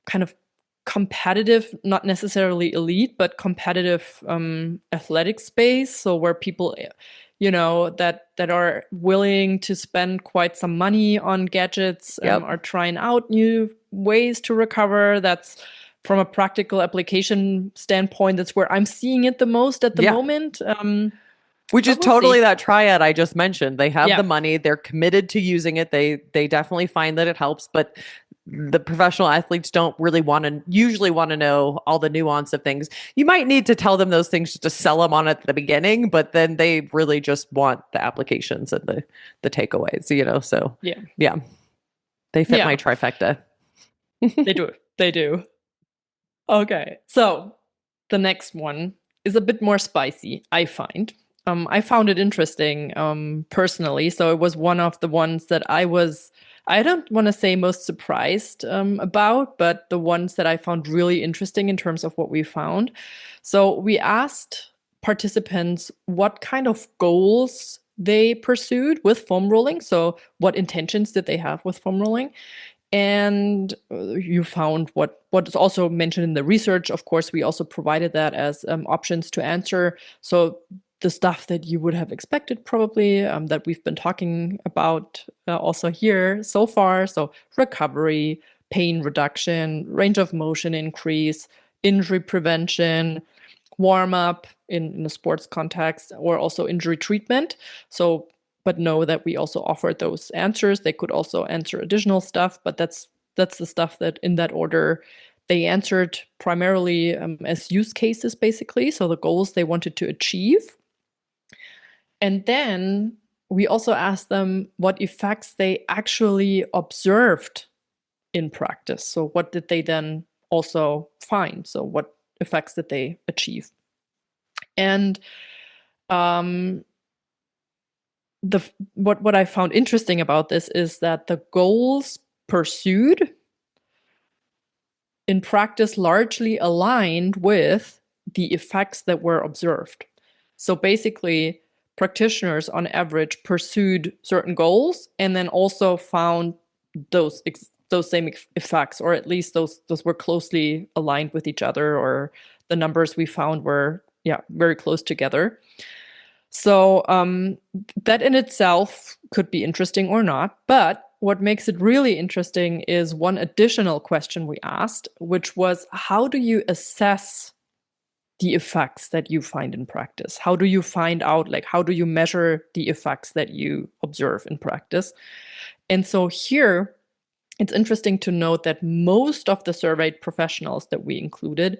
kind of competitive, not necessarily elite, but competitive athletic space. So where people that are willing to spend quite some money on gadgets, are trying out new ways to recover. That's from a practical application standpoint, that's where I'm seeing it the most at the moment. Which is totally that triad I just mentioned. They have the money, they're committed to using it. They definitely find that it helps, but the professional athletes don't really usually want to know all the nuance of things. You might need to tell them those things just to sell them on at the beginning, but then they really just want the applications and the takeaways, so they fit my trifecta. They do. Okay. So the next one is a bit more spicy, I find. I found it interesting personally. So it was one of the ones that I don't want to say most surprised about, but the ones that I found really interesting in terms of what we found. So we asked participants what kind of goals they pursued with foam rolling. So what intentions did they have with foam rolling? And you found what is also mentioned in the research. Of course, we also provided that as options to answer. So the stuff that you would have expected probably, that we've been talking about also here so far. So recovery, pain reduction, range of motion increase, injury prevention, warm up in a sports context, or also injury treatment. So, but know that we also offered those answers. They could also answer additional stuff, but that's the stuff that in that order they answered primarily as use cases, basically. So the goals they wanted to achieve. And then we also asked them what effects they actually observed in practice. So what did they then also find? So what effects did they achieve? And what I found interesting about this is that the goals pursued in practice largely aligned with the effects that were observed. So basically, practitioners on average pursued certain goals and then also found those same effects, or at least those were closely aligned with each other, or the numbers we found were very close together. So that in itself could be interesting or not, but what makes it really interesting is one additional question we asked, which was, how do you assess the effects that you find in practice? How do you find out, like, how do you measure the effects that you observe in practice? And so here, it's interesting to note that most of the surveyed professionals that we included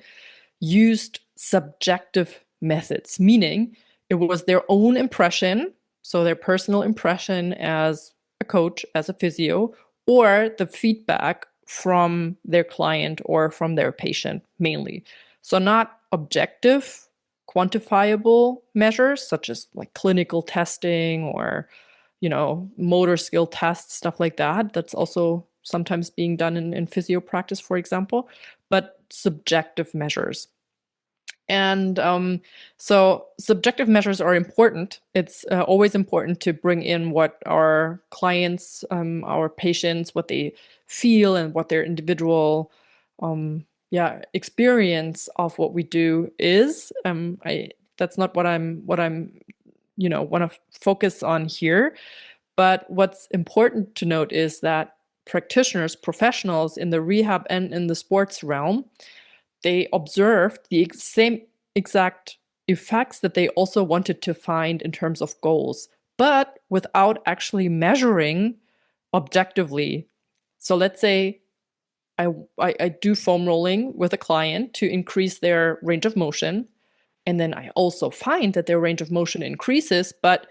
used subjective methods, meaning it was their own impression, so their personal impression as a coach, as a physio, or the feedback from their client or from their patient mainly. So not objective, quantifiable measures such as like clinical testing or, motor skill tests, stuff like that. That's also sometimes being done in physio practice, for example, but subjective measures. And so subjective measures are important. It's always important to bring in what our clients, our patients, what they feel and what their individual experience of what we do is. That's not what I'm want to focus on here. But what's important to note is that practitioners, professionals in the rehab and in the sports realm, they observed the same exact effects that they also wanted to find in terms of goals, but without actually measuring objectively. So let's say I do foam rolling with a client to increase their range of motion, and then I also find that their range of motion increases, but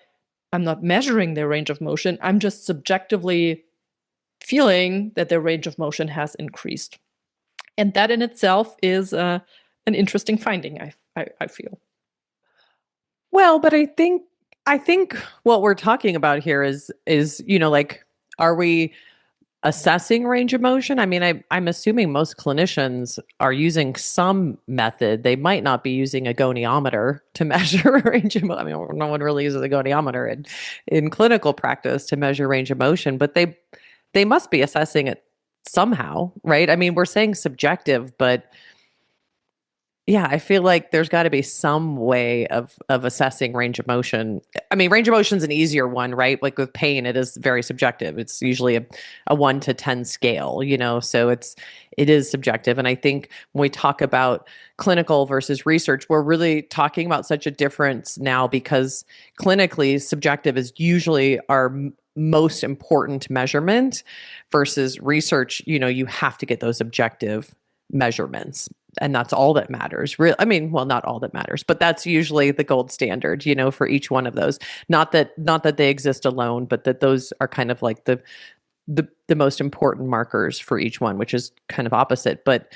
I'm not measuring their range of motion. I'm just subjectively feeling that their range of motion has increased. And that in itself is an interesting finding, I feel. Well, but I think what we're talking about here is like, are we assessing range of motion? I mean, I'm assuming most clinicians are using some method. They might not be using a goniometer to measure range of motion. I mean, no one really uses a goniometer in clinical practice to measure range of motion, but they must be assessing it somehow, right? I mean, we're saying subjective, but yeah, I feel like there's got to be some way of assessing range of motion. I mean, range of motion is an easier one, right? Like with pain, it is very subjective. It's usually a 1 to 10 scale, so it is subjective. And I think when we talk about clinical versus research, we're really talking about such a difference now, because clinically subjective is usually our most important measurement versus research. You have to get those objective measurements. And that's all that matters. I mean, well, not all that matters, but that's usually the gold standard, for each one of those. Not that they exist alone, but that those are kind of like the most important markers for each one, which is kind of opposite. But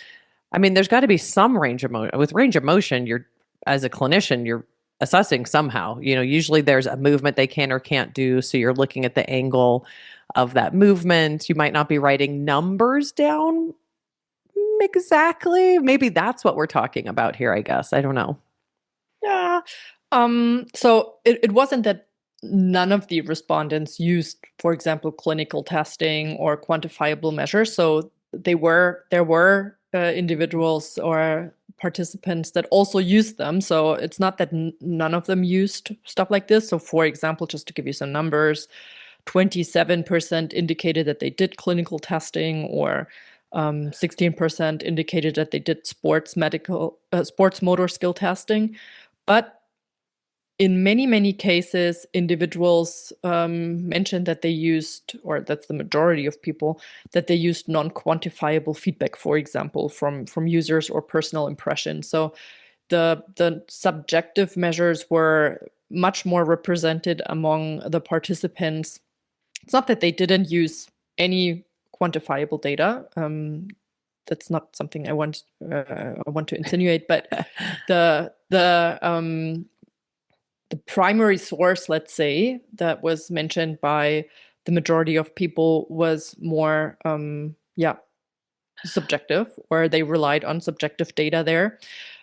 I mean, there's got to be some range of motion. With range of motion, you're, as a clinician, assessing somehow. Usually there's a movement they can or can't do. So you're looking at the angle of that movement. You might not be writing numbers down exactly. Maybe that's what we're talking about here, I guess. I don't know. Yeah. So it wasn't that none of the respondents used, for example, clinical testing or quantifiable measures. So there were individuals or participants that also used them. So it's not that none of them used stuff like this. So for example, just to give you some numbers, 27% indicated that they did clinical testing, or 16% indicated that they did sports motor skill testing. But in many, many cases, individuals mentioned that they used, or that's the majority of people, that they used non-quantifiable feedback, for example, from users or personal impressions. So the subjective measures were much more represented among the participants. It's not that they didn't use any quantifiable data. That's not something I want to insinuate, but the primary source, let's say, that was mentioned by the majority of people was more, subjective, or they relied on subjective data there.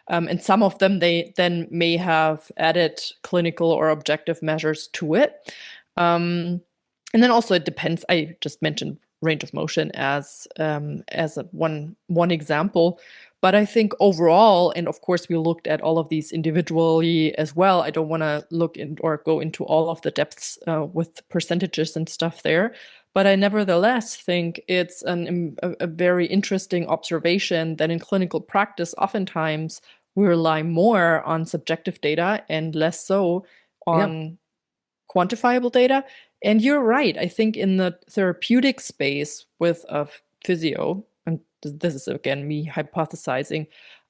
And some of them, they then may have added clinical or objective measures to it. And then also it depends. I just mentioned range of motion as one example. But I think overall, and of course, we looked at all of these individually as well. I don't want to look in or go into all of the depths with percentages and stuff there. But I nevertheless think it's a very interesting observation that in clinical practice, oftentimes we rely more on subjective data and less so on quantifiable data. And you're right. I think in the therapeutic space with a physio, and this is again me hypothesizing,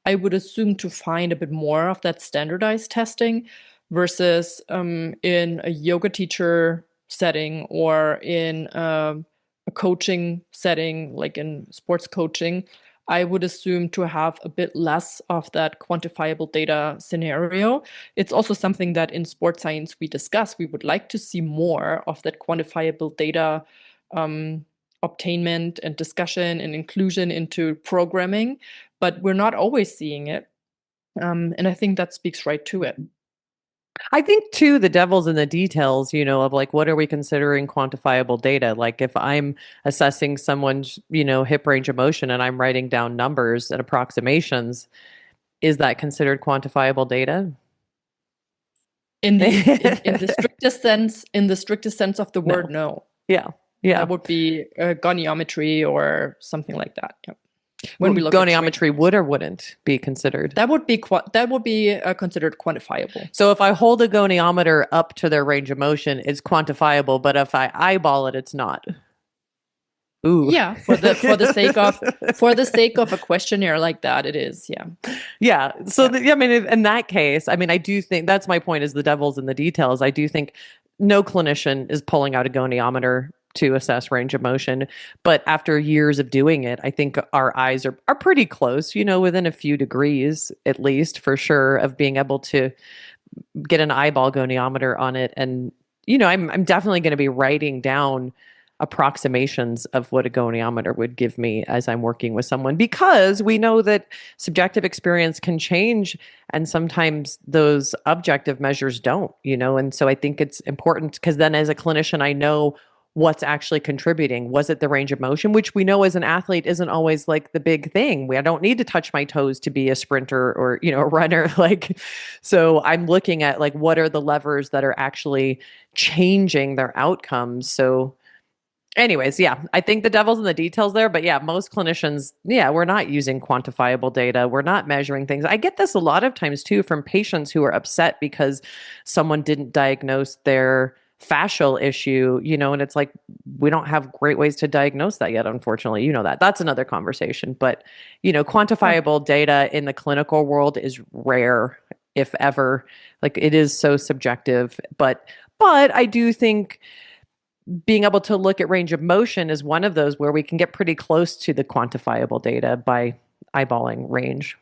I would assume to find a bit more of that standardized testing versus in a yoga teacher setting, or in a coaching setting, like in sports coaching. I would assume to have a bit less of that quantifiable data scenario. It's also something that in sports science we discuss. We would like to see more of that quantifiable data obtainment and discussion and inclusion into programming, but we're not always seeing it. And I think that speaks right to it. I think too, the devil's in the details, of like, what are we considering quantifiable data? Like if I'm assessing someone's, hip range of motion and I'm writing down numbers and approximations, is that considered quantifiable data? In the strictest sense of the word, no. Yeah. That would be goniometry or something like that. Yeah. When we look goniometry would or wouldn't be considered. That would be considered quantifiable. So if I hold a goniometer up to their range of motion, it's quantifiable, but if I eyeball it, it's not. Ooh. Yeah, for the sake of a questionnaire like that, it is. Yeah. Yeah. So in that case, I do think that's my point, is the devil's in the details. I do think no clinician is pulling out a goniometer to assess range of motion. But after years of doing it, I think our eyes are pretty close, within a few degrees, at least, for sure, of being able to get an eyeball goniometer on it. And, I'm definitely going to be writing down approximations of what a goniometer would give me as I'm working with someone, because we know that subjective experience can change and sometimes those objective measures don't, and so I think it's important, because then as a clinician, I know what's actually contributing. Was it the range of motion, which we know as an athlete isn't always like the big thing. I don't need to touch my toes to be a sprinter or, a runner. So I'm looking at like, what are the levers that are actually changing their outcomes? So anyways, I think the devil's in the details there, but most clinicians, we're not using quantifiable data. We're not measuring things. I get this a lot of times too from patients who are upset because someone didn't diagnose their fascial issue, and it's like, we don't have great ways to diagnose that yet, unfortunately. That's another conversation. But, quantifiable data in the clinical world is rare, if ever. Like, it is so subjective. But I do think being able to look at range of motion is one of those where we can get pretty close to the quantifiable data by eyeballing range.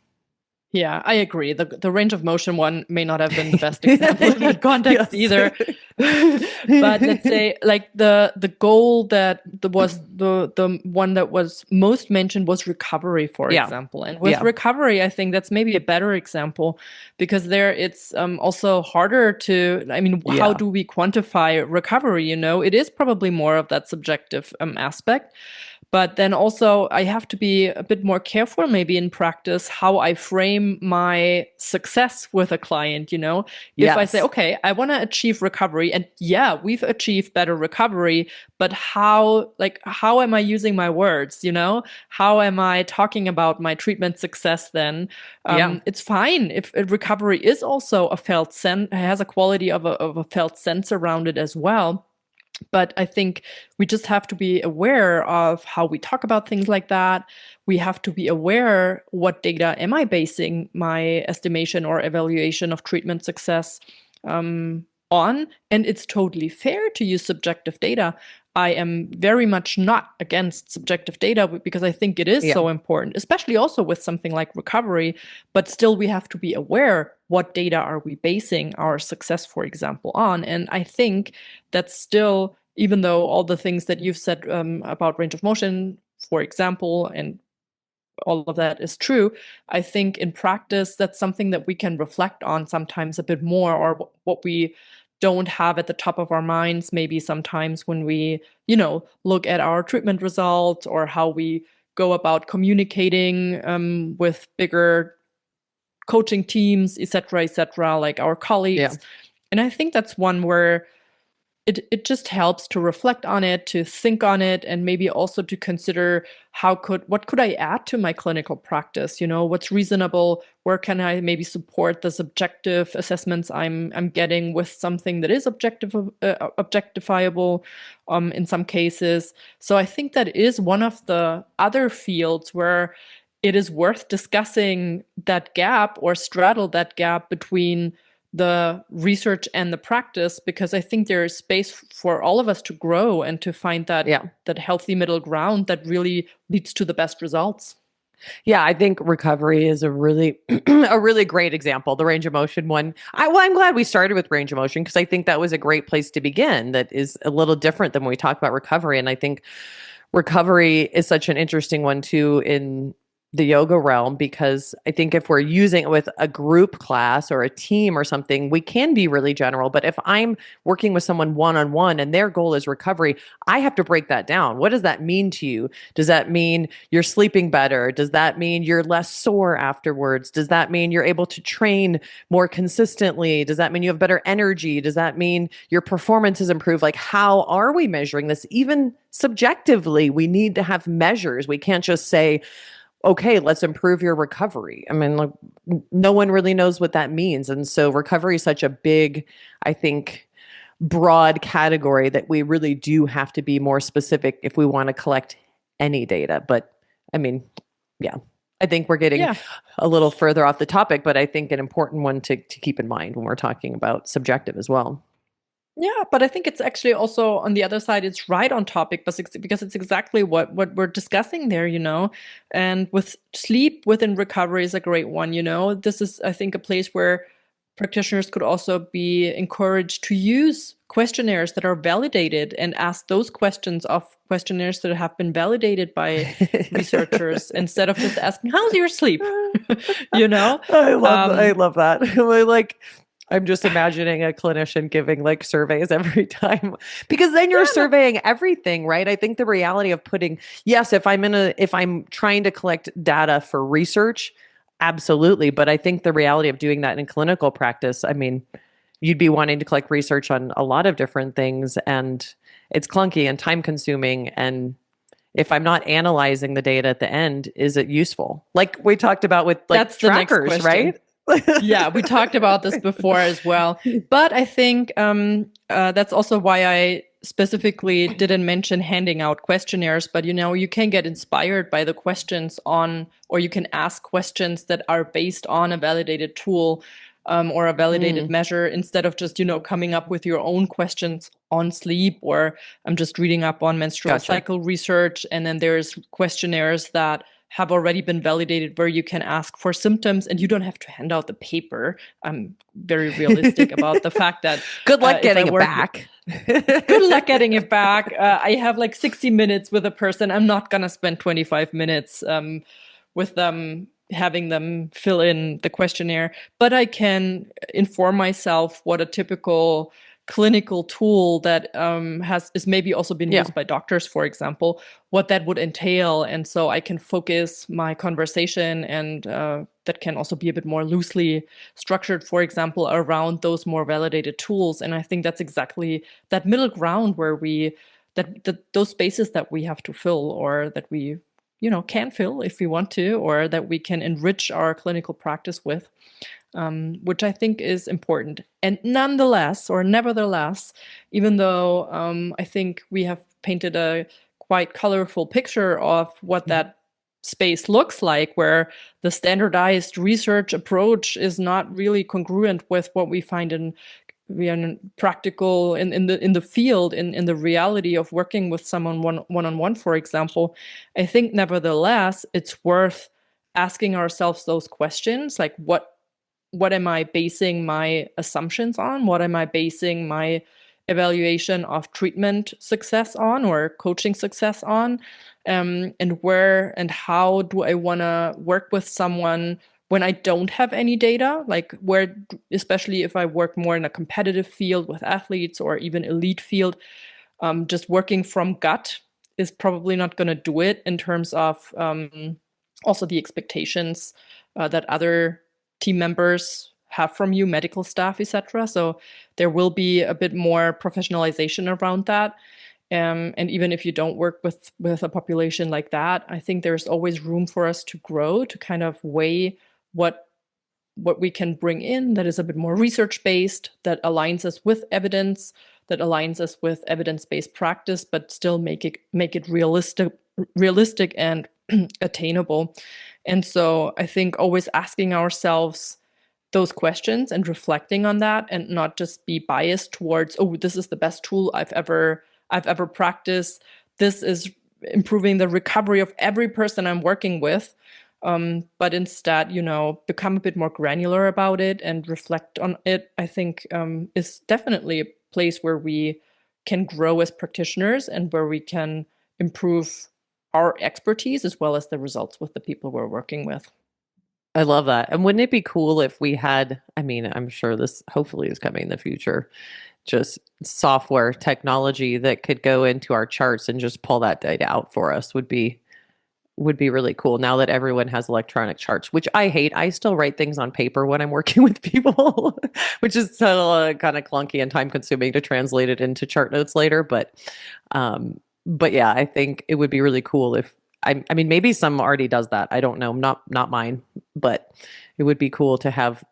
Yeah, I agree. The range of motion one may not have been the best example in that context either. But let's say like the goal that was the one that was most mentioned was recovery, for example. And with recovery, I think that's maybe a better example, because there it's also harder to, I mean, how do we quantify recovery? You know, it is probably more of that subjective aspect. But then also I have to be a bit more careful maybe in practice how I frame my success with a client, you know? If I say, okay, I want to achieve recovery, and yeah, we've achieved better recovery, but how am I using my words, you know? How am I talking about my treatment success then? It's fine if recovery is also a felt sense, has a quality of a felt sense around it as well. But I think we just have to be aware of how we talk about things like that. We have to be aware, what data am I basing my estimation or evaluation of treatment success on? And it's totally fair to use subjective data. I am very much not against subjective data, because I think it is so important, especially also with something like recovery. But still, we have to be aware, what data are we basing our success, for example, on? And I think that's still, even though all the things that you've said about range of motion, for example, and all of that is true, I think in practice, that's something that we can reflect on sometimes a bit more, or what we don't have at the top of our minds, maybe sometimes when we, you know, look at our treatment results, or how we go about communicating with bigger coaching teams, et cetera, like our colleagues. And I think that's one where it just helps to reflect on it, to think on it, and maybe also to consider what could I add to my clinical practice? You know, what's reasonable? Where can I maybe support the subjective assessments I'm getting with something that is objectifiable in some cases? So I think that is one of the other fields where it is worth discussing that gap, or straddle that gap between the research and the practice, because I think there is space for all of us to grow and to find that that healthy middle ground that really leads to the best results. Yeah, I think recovery is a really a really great example. The range of motion one. I'm glad we started with range of motion, because I think that was a great place to begin. That is a little different than when we talk about recovery, and I think recovery is such an interesting one too in the yoga realm, because I think if we're using it with a group class or a team or something, we can be really general. But if I'm working with someone one-on-one and their goal is recovery, I have to break that down. What does that mean to you? Does that mean you're sleeping better? Does that mean you're less sore afterwards? Does that mean you're able to train more consistently? Does that mean you have better energy? Does that mean your performance is improved? Like, how are we measuring this? Even subjectively, we need to have measures. We can't just say, okay, let's improve your recovery. I mean, like, no one really knows what that means. And so recovery is such a big, I think, broad category that we really do have to be more specific if we want to collect any data. But I mean, I think we're getting a little further off the topic, but I think an important one to keep in mind when we're talking about subjective as well. Yeah, but I think it's actually also on the other side, it's right on topic, because it's exactly what we're discussing there, you know. And with sleep within recovery is a great one, you know. This is, I think, a place where practitioners could also be encouraged to use questionnaires that are validated, and ask those questions of questionnaires that have been validated by researchers, instead of just asking, how's your sleep? You know? I love that. I'm just imagining a clinician giving like surveys every time, because then you're surveying everything, right? I think the reality of if I'm trying to collect data for research, absolutely. But I think the reality of doing that in clinical practice, I mean, you'd be wanting to collect research on a lot of different things, and it's clunky and time consuming. And if I'm not analyzing the data at the end, is it useful? Like we talked about with like that's trackers, right? Yeah, we talked about this before as well. But I think that's also why I specifically didn't mention handing out questionnaires. But, you know, you can get inspired by the questions or you can ask questions that are based on a validated tool or a validated measure, instead of just, you know, coming up with your own questions on sleep, or I'm just reading up on menstrual cycle research. And then there's questionnaires that have already been validated, where you can ask for symptoms and you don't have to hand out the paper. I'm very realistic about the fact that good luck getting it back. Good luck getting it back. I have like 60 minutes with a person. I'm not going to spend 25 minutes with them, having them fill in the questionnaire, but I can inform myself what a typical clinical tool that is maybe also been used by doctors, for example, what that would entail. And so I can focus my conversation, and that can also be a bit more loosely structured, for example, around those more validated tools. And I think that's exactly that middle ground where those spaces that we have to fill, or that we can fill if we want to, or that we can enrich our clinical practice with, which I think is important. And nevertheless, even though I think we have painted a quite colorful picture of what that space looks like, where the standardized research approach is not really congruent with what we find in practical in the field, in the reality of working with someone one-on-one, for example. I think nevertheless it's worth asking ourselves those questions, like what am I basing my assumptions on? What am I basing my evaluation of treatment success on, or coaching success on? And where and how do I want to work with someone when I don't have any data? Like where, especially if I work more in a competitive field with athletes or even elite field, just working from gut is probably not going to do it, in terms of also the expectations that other team members have from you, medical staff, etc. So there will be a bit more professionalization around that. And even if you don't work with a population like that, I think there's always room for us to grow, to kind of weigh what we can bring in that is a bit more research-based, that aligns us with evidence, that aligns us with evidence-based practice, but still make it realistic and attainable. And so I think always asking ourselves those questions and reflecting on that, and not just be biased towards, oh, this is the best tool I've ever practiced. This is improving the recovery of every person I'm working with. But instead, become a bit more granular about it and reflect on it, I think is definitely a place where we can grow as practitioners, and where we can improve our expertise as well as the results with the people we're working with. I love that. And wouldn't it be cool if we had, I'm sure this hopefully is coming in the future, just software technology that could go into our charts and just pull that data out for us would be really cool, now that everyone has electronic charts, which I hate. I still write things on paper when I'm working with people, which is still kind of clunky and time consuming to translate it into chart notes later. But yeah, I think it would be really cool if, maybe some already does that. I don't know, not mine, but it would be cool to have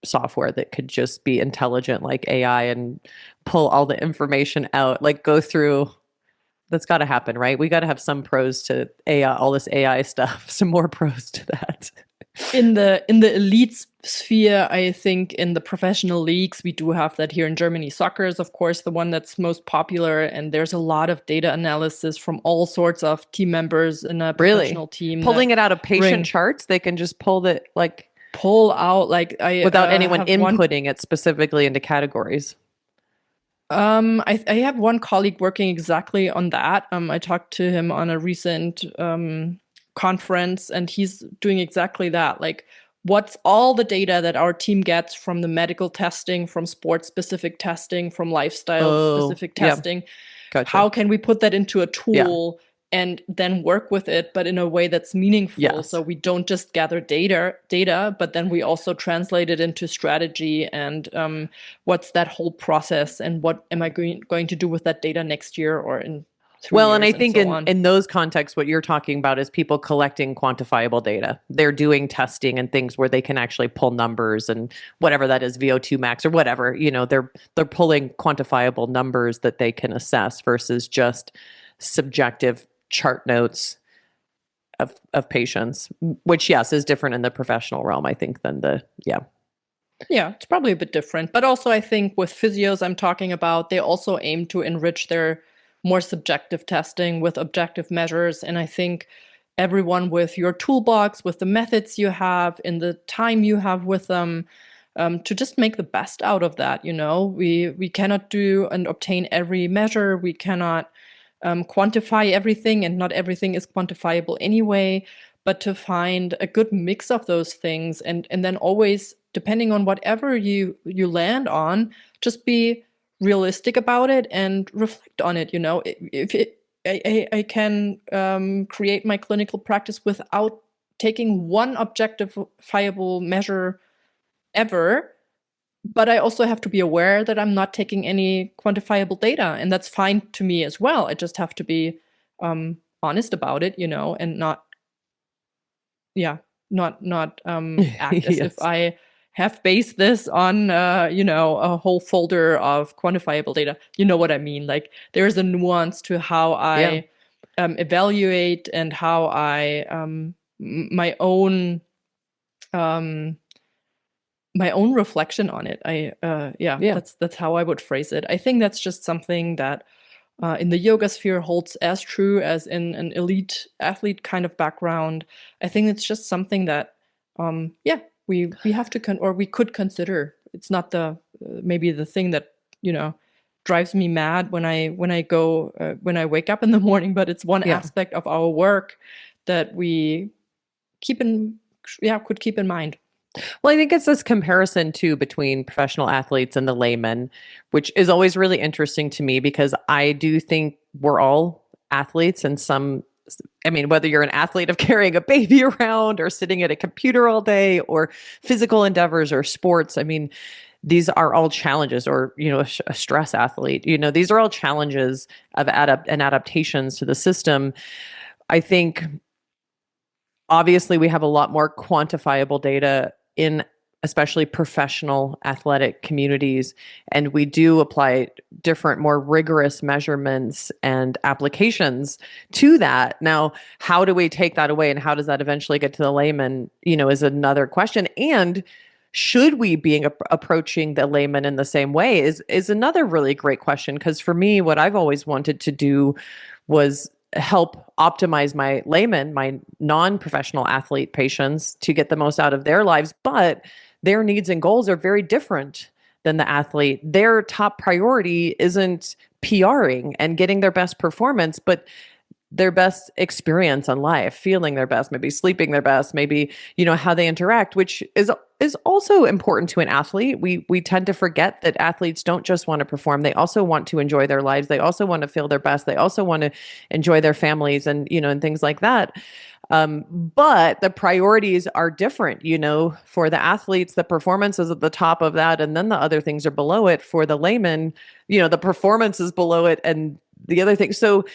software that could just be intelligent like AI and pull all the information out, like go through. That's got to happen, right? We got to have some pros to AI, all this AI stuff, some more pros to that. In the elite sphere, I think in the professional leagues, we do have that here in Germany. Soccer is, of course, the one that's most popular, and there's a lot of data analysis from all sorts of team members in a professional team. Pulling it out of patient charts, they can just pull out without anyone inputting it specifically into categories. I have one colleague working exactly on that. I talked to him on a recent conference, and he's doing exactly that. Like, what's all the data that our team gets from the medical testing, from sports-specific testing, from lifestyle-specific testing? Gotcha. How can we put that into a tool and then work with it, but in a way that's meaningful? Yes. So we don't just gather data, but then we also translate it into strategy, and what's that whole process, and what am I going to do with that data next year or in 3 years? And I think in those contexts, what you're talking about is people collecting quantifiable data. They're doing testing and things where they can actually pull numbers and whatever that is, VO2 max or whatever, they're pulling quantifiable numbers that they can assess versus just subjective chart notes of patients, which is different in the professional realm, I think, than it's probably a bit different. But also I think with physios I'm talking about, they also aim to enrich their more subjective testing with objective measures. And I think everyone with your toolbox, with the methods you have, in the time you have with them, to just make the best out of that. We cannot do and obtain every measure. We cannot quantify everything, and not everything is quantifiable anyway. But to find a good mix of those things, and then always, depending on whatever you land on, just be realistic about it and reflect on it. I can create my clinical practice without taking one objectifiable measure ever, but I also have to be aware that I'm not taking any quantifiable data, and that's fine to me as well. I just have to be honest about it, and not act as if I have based this on a whole folder of quantifiable data. You know what I mean? Like, there's a nuance to how I evaluate, and how I my own reflection on it. That's how I would phrase it. I think that's just something that in the yoga sphere holds as true as in an elite athlete kind of background. I think it's just something that we have to we could consider. It's not the maybe the thing that drives me mad when I wake up in the morning, but it's one aspect of our work that we could keep in mind. Well, I think it's this comparison too between professional athletes and the layman, which is always really interesting to me, because I do think we're all athletes in whether you're an athlete of carrying a baby around, or sitting at a computer all day, or physical endeavors or sports. These are all challenges, or, a stress athlete, these are all challenges of adaptations to the system. I think obviously we have a lot more quantifiable data in especially professional athletic communities, and we do apply different, more rigorous measurements and applications to that. Now, how do we take that away, and how does that eventually get to the layman, is another question. And should we be approaching the layman in the same way is another really great question. Because for me, what I've always wanted to do was help optimize my layman, my non-professional athlete patients, to get the most out of their lives. But their needs and goals are very different than the athlete. Their top priority isn't PRing and getting their best performance, but their best experience on life, feeling their best, maybe sleeping their best, maybe, how they interact, which is also important to an athlete. We tend to forget that athletes don't just want to perform. They also want to enjoy their lives. They also want to feel their best. They also want to enjoy their families and, and things like that. But the priorities are different, for the athletes, the performance is at the top of that, and then the other things are below it. For the layman, the performance is below it and the other things. So,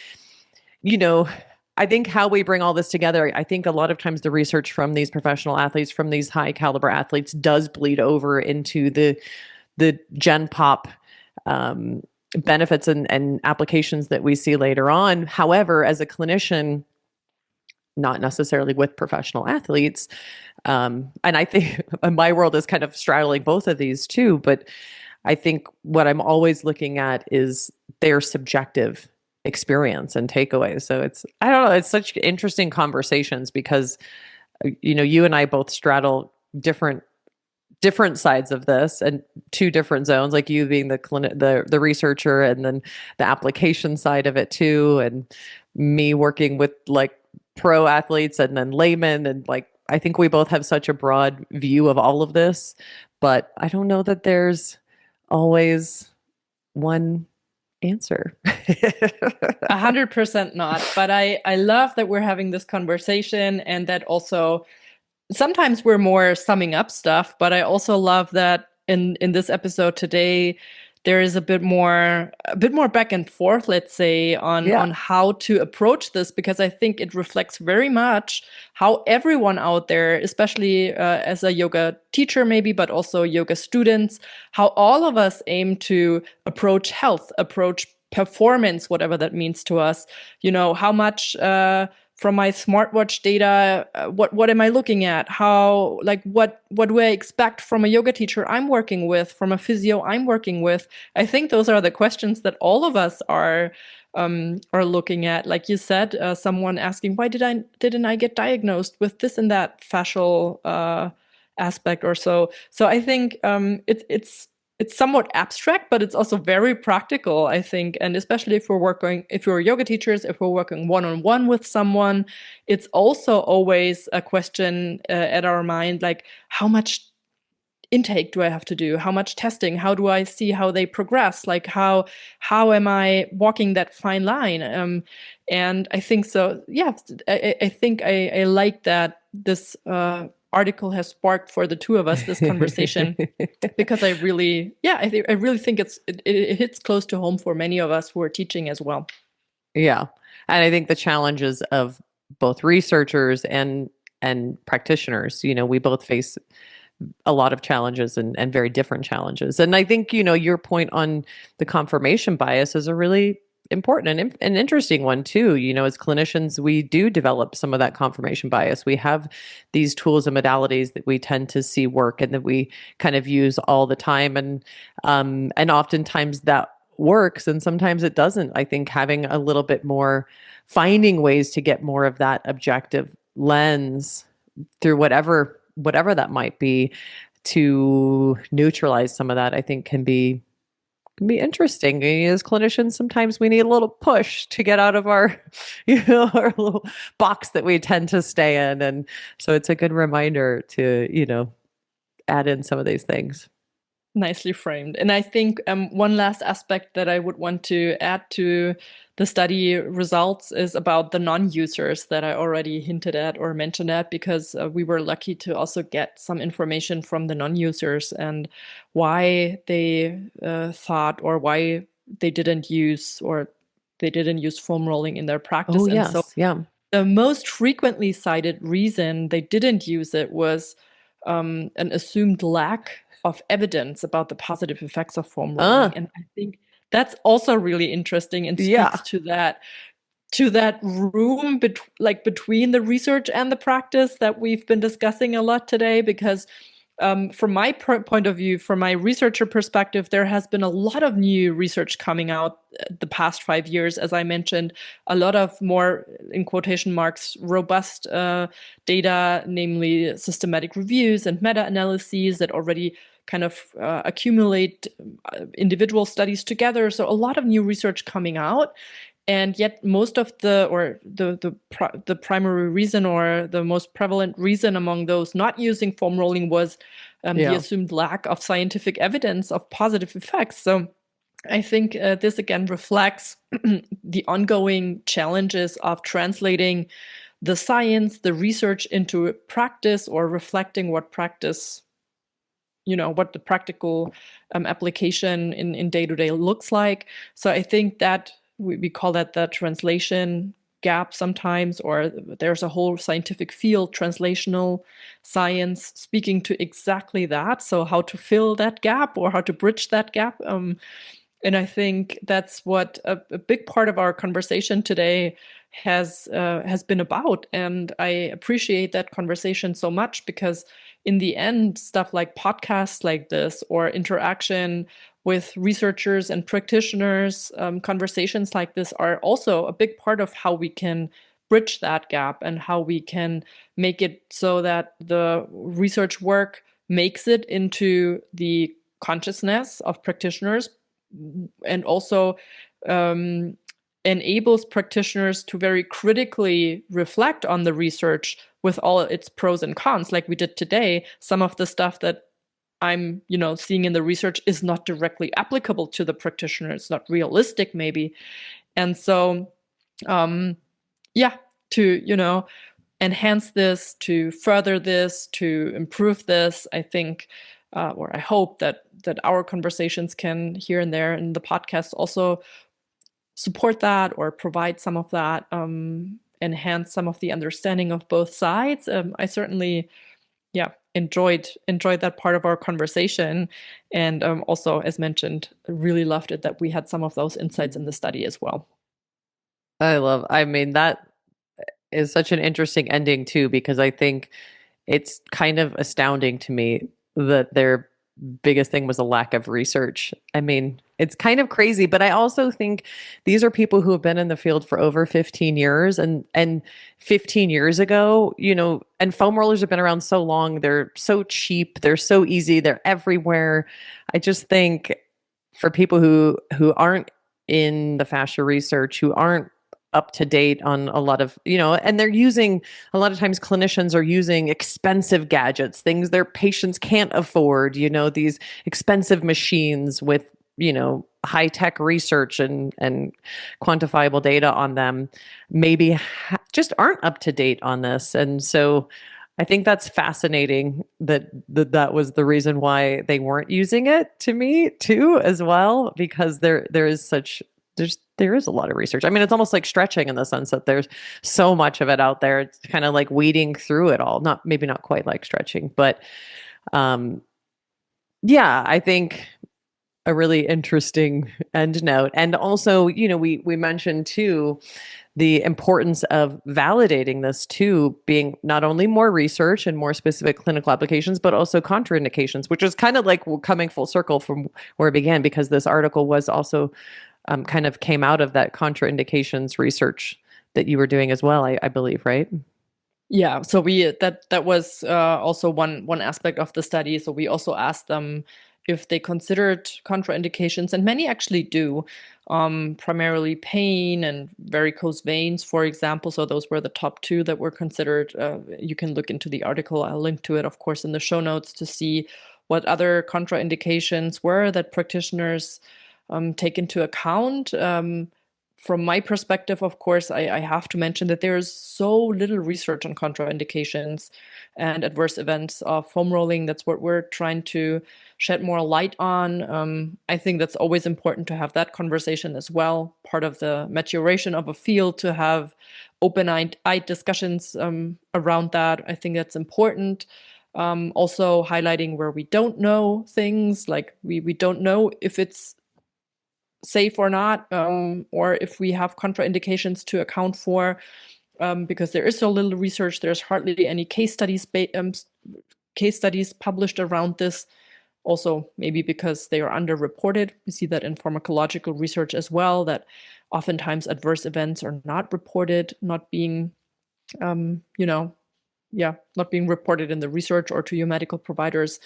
I think how we bring all this together, I think a lot of times the research from these professional athletes, from these high caliber athletes, does bleed over into the Gen Pop benefits and applications that we see later on. However, as a clinician, not necessarily with professional athletes, and I think my world is kind of straddling both of these too, but I think what I'm always looking at is their subjective experience and takeaways. So it's such interesting conversations, because you and I both straddle different sides of this, and two different zones, like you being the researcher, and then the application side of it too, and me working with like pro athletes and then laymen, and like I think we both have such a broad view of all of this, but I don't know that there's always one answer. 100% not. But I love that we're having this conversation, and that also sometimes we're more summing up stuff, but I also love that in this episode today, there is a bit more back and forth, let's say, on how to approach this, because I think it reflects very much how everyone out there, especially as a yoga teacher maybe, but also yoga students, how all of us aim to approach health, approach performance, whatever that means to us. How much from my smartwatch data, what am I looking at? How, like, what do I expect from a yoga teacher I'm working with, from a physio I'm working with? I think those are the questions that all of us are or looking at, like you said, someone asking, why didn't I get diagnosed with this and that fascial aspect or so. So I think it's somewhat abstract, but it's also very practical, I think. And especially if we're yoga teachers, if we're working one-on-one with someone, it's also always a question at our mind, like, how much intake do I have to do? How much testing? How do I see how they progress? Like, how am I walking that fine line? And I think so. Yeah, I think I like that this article has sparked for the two of us this conversation, because I really think it hits close to home for many of us who are teaching as well. Yeah. And I think the challenges of both researchers and practitioners, we both face a lot of challenges and very different challenges. And I think, your point on the confirmation bias is a really important and an interesting one too. As clinicians, we do develop some of that confirmation bias. We have these tools and modalities that we tend to see work and that we kind of use all the time. And oftentimes that works and sometimes it doesn't. I think having a little bit more, finding ways to get more of that objective lens through whatever that might be, to neutralize some of that, I think can be interesting. As clinicians, sometimes we need a little push to get out of our, our little box that we tend to stay in. And so it's a good reminder to, add in some of these things. Nicely framed. And I think one last aspect that I would want to add to the study results is about the non-users that I already hinted at or mentioned at, because we were lucky to also get some information from the non-users and why they thought, or why they didn't use foam rolling in their practice. Oh, and yes. so Yeah. the most frequently cited reason they didn't use it was an assumed lack of evidence about the positive effects of foam rolling. And I think that's also really interesting and speaks to that room between the research and the practice that we've been discussing a lot today. Because from my point of view, from my researcher perspective, there has been a lot of new research coming out the past 5 years. As I mentioned, a lot of more, in quotation marks, robust data, namely systematic reviews and meta-analyses that already kind of accumulate individual studies together. So a lot of new research coming out. And yet most of the primary reason, or the most prevalent reason among those not using foam rolling, was the assumed lack of scientific evidence of positive effects. So I think this again reflects the ongoing challenges of translating the science, the research into practice, or reflecting what practice, what the practical application in day-to-day looks like. So I think that we call that the translation gap sometimes, or there's a whole scientific field, translational science, speaking to exactly that. So how to fill that gap, or how to bridge that gap. And I think that's what a big part of our conversation today has been about. And I appreciate that conversation so much, because in the end, stuff like podcasts like this, or interaction with researchers and practitioners, conversations like this are also a big part of how we can bridge that gap, and how we can make it so that the research work makes it into the consciousness of practitioners, and also enables practitioners to very critically reflect on the research with all its pros and cons. Like we did today, some of the stuff that I'm seeing in the research is not directly applicable to the practitioner. It's not realistic maybe. And so to enhance this, to further this, to improve this, I think or I hope that our conversations can, here and there in the podcast, also support that, or provide some of that, enhance some of the understanding of both sides. I certainly enjoyed that part of our conversation, and also, as mentioned, really loved it that we had some of those insights in the study as well. I mean, that is such an interesting ending too, because I think it's kind of astounding to me that there biggest thing was a lack of research. I mean, it's kind of crazy, but I also think these are people who have been in the field for over 15 years, and 15 years ago, and foam rollers have been around so long, they're so cheap, they're so easy, they're everywhere. I just think for people who aren't in the fascia research, who aren't up to date on a lot of, and they're using, a lot of times clinicians are using expensive gadgets, things their patients can't afford, these expensive machines with, high tech research and quantifiable data on them, maybe just aren't up to date on this. And so I think that's fascinating that was the reason why they weren't using it, to me too, as well, because there is a lot of research. I mean, it's almost like stretching in the sense that there's so much of it out there. It's kind of like weeding through it all. Maybe not quite like stretching, but yeah, I think a really interesting end note. And also, we mentioned too the importance of validating this too, being not only more research and more specific clinical applications, but also contraindications, which is kind of like coming full circle from where it began, because this article was also kind of came out of that contraindications research that you were doing as well, I believe, right? Yeah, so that was also one aspect of the study. So we also asked them if they considered contraindications, and many actually do, primarily pain and varicose veins, for example. So those were the top two that were considered. You can look into the article. I'll link to it, of course, in the show notes to see what other contraindications were that practitioners take into account. From my perspective, of course, I have to mention that there is so little research on contraindications and adverse events of foam rolling. That's what we're trying to shed more light on. I think that's always important to have that conversation as well, part of the maturation of a field, to have open-eyed discussions around that. I think that's important. Also highlighting where we don't know things, like we don't know if it's safe or not, or if we have contraindications to account for, because there is so little research. There's hardly any case studies published around this. Also, maybe because they are underreported. We see that in pharmacological research as well, that oftentimes adverse events are not reported, not being, not being reported in the research or to your medical providers.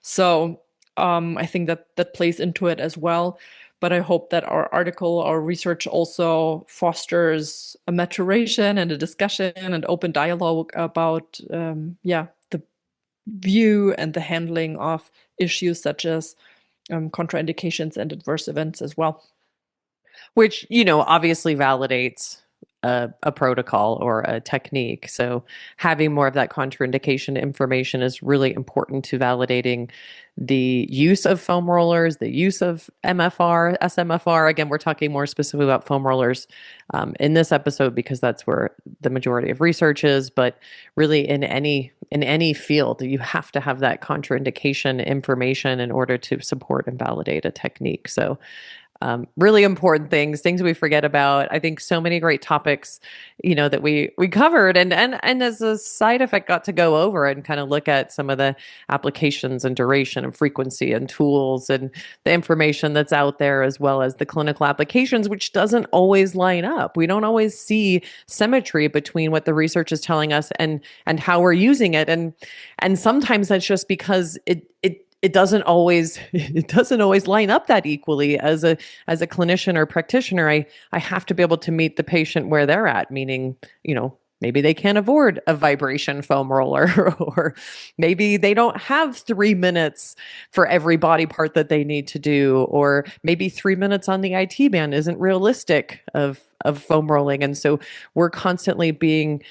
So I think that plays into it as well. But I hope that our article, our research also fosters a maturation and a discussion and open dialogue about, the view and the handling of issues such as contraindications and adverse events as well. Which, obviously validates a protocol or a technique. So having more of that contraindication information is really important to validating the use of foam rollers, the use of MFR, SMFR. Again, we're talking more specifically about foam rollers in this episode because that's where the majority of research is. But really, in any field, you have to have that contraindication information in order to support and validate a technique. So really important things we forget about. I think so many great topics, that we covered, and as a side effect, got to go over and kind of look at some of the applications and duration and frequency and tools and the information that's out there, as well as the clinical applications, which doesn't always line up. We don't always see symmetry between what the research is telling us and how we're using it, and sometimes that's just because it doesn't always line up that equally. As a clinician or practitioner, I have to be able to meet the patient where they're at, meaning, maybe they can't afford a vibration foam roller, or maybe they don't have 3 minutes for every body part that they need to do, or maybe 3 minutes on the IT band isn't realistic of foam rolling. And so we're constantly being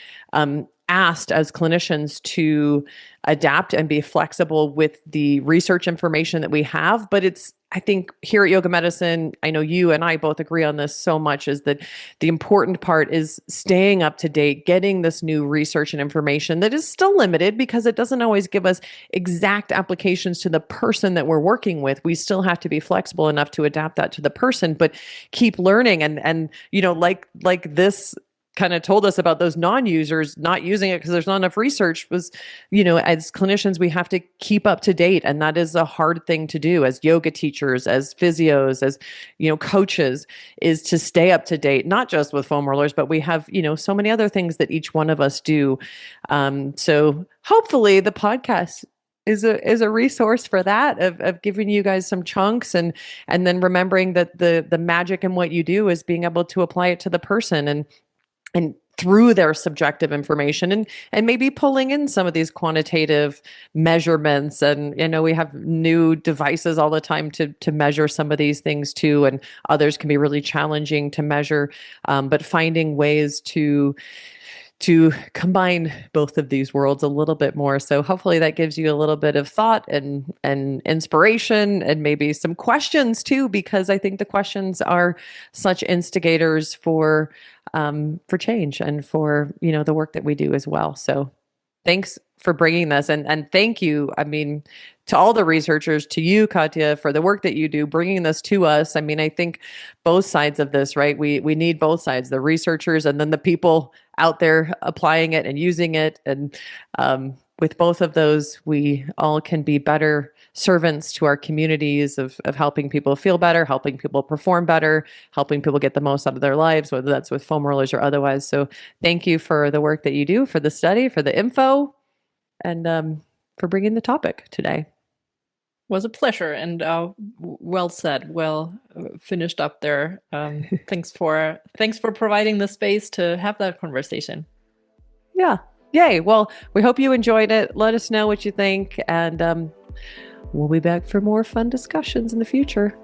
asked as clinicians to adapt and be flexible with the research information that we have. But I think here at Yoga Medicine, I know you and I both agree on this so much, is that the important part is staying up to date, getting this new research and information that is still limited because it doesn't always give us exact applications to the person that we're working with. We still have to be flexible enough to adapt that to the person, but keep learning and like this kind of told us about those non-users not using it because there's not enough research was, as clinicians, we have to keep up to date. And that is a hard thing to do as yoga teachers, as physios, as, coaches, is to stay up to date, not just with foam rollers, but we have, so many other things that each one of us do. So hopefully the podcast is a resource for that, of giving you guys some chunks, and then remembering that the magic in what you do is being able to apply it to the person and through their subjective information, and maybe pulling in some of these quantitative measurements. And we have new devices all the time to measure some of these things too, and others can be really challenging to measure, but finding ways to combine both of these worlds a little bit more. So hopefully that gives you a little bit of thought and inspiration, and maybe some questions too, because I think the questions are such instigators for change and for, the work that we do as well. So thanks for bringing this, and thank you, to all the researchers, to you, Katja, for the work that you do, bringing this to us. I think both sides of this, right? We need both sides, the researchers and then the people out there applying it and using it. And with both of those, we all can be better servants to our communities of helping people feel better, helping people perform better, helping people get the most out of their lives, whether that's with foam rollers or otherwise. So thank you for the work that you do, for the study, for the info, and for bringing the topic today. Was a pleasure, and well said, well finished up there. Thanks for providing the space to have that conversation. Yeah. Yay. Well, we hope you enjoyed it. Let us know what you think, and we'll be back for more fun discussions in the future.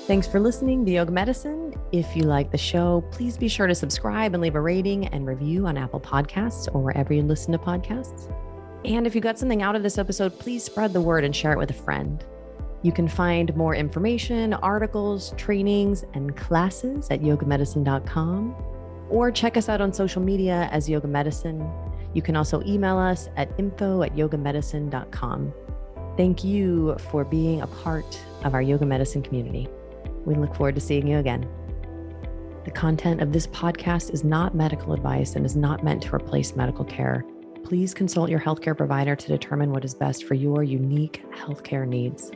Thanks for listening to Yoga Medicine. If you like the show, please be sure to subscribe and leave a rating and review on Apple Podcasts or wherever you listen to podcasts. And if you got something out of this episode, please spread the word and share it with a friend. You can find more information, articles, trainings, and classes at yogamedicine.com, or check us out on social media as Yoga Medicine. You can also email us at info@yogamedicine.com. Thank you for being a part of our Yoga Medicine community. We look forward to seeing you again. The content of this podcast is not medical advice and is not meant to replace medical care. Please consult your healthcare provider to determine what is best for your unique healthcare needs.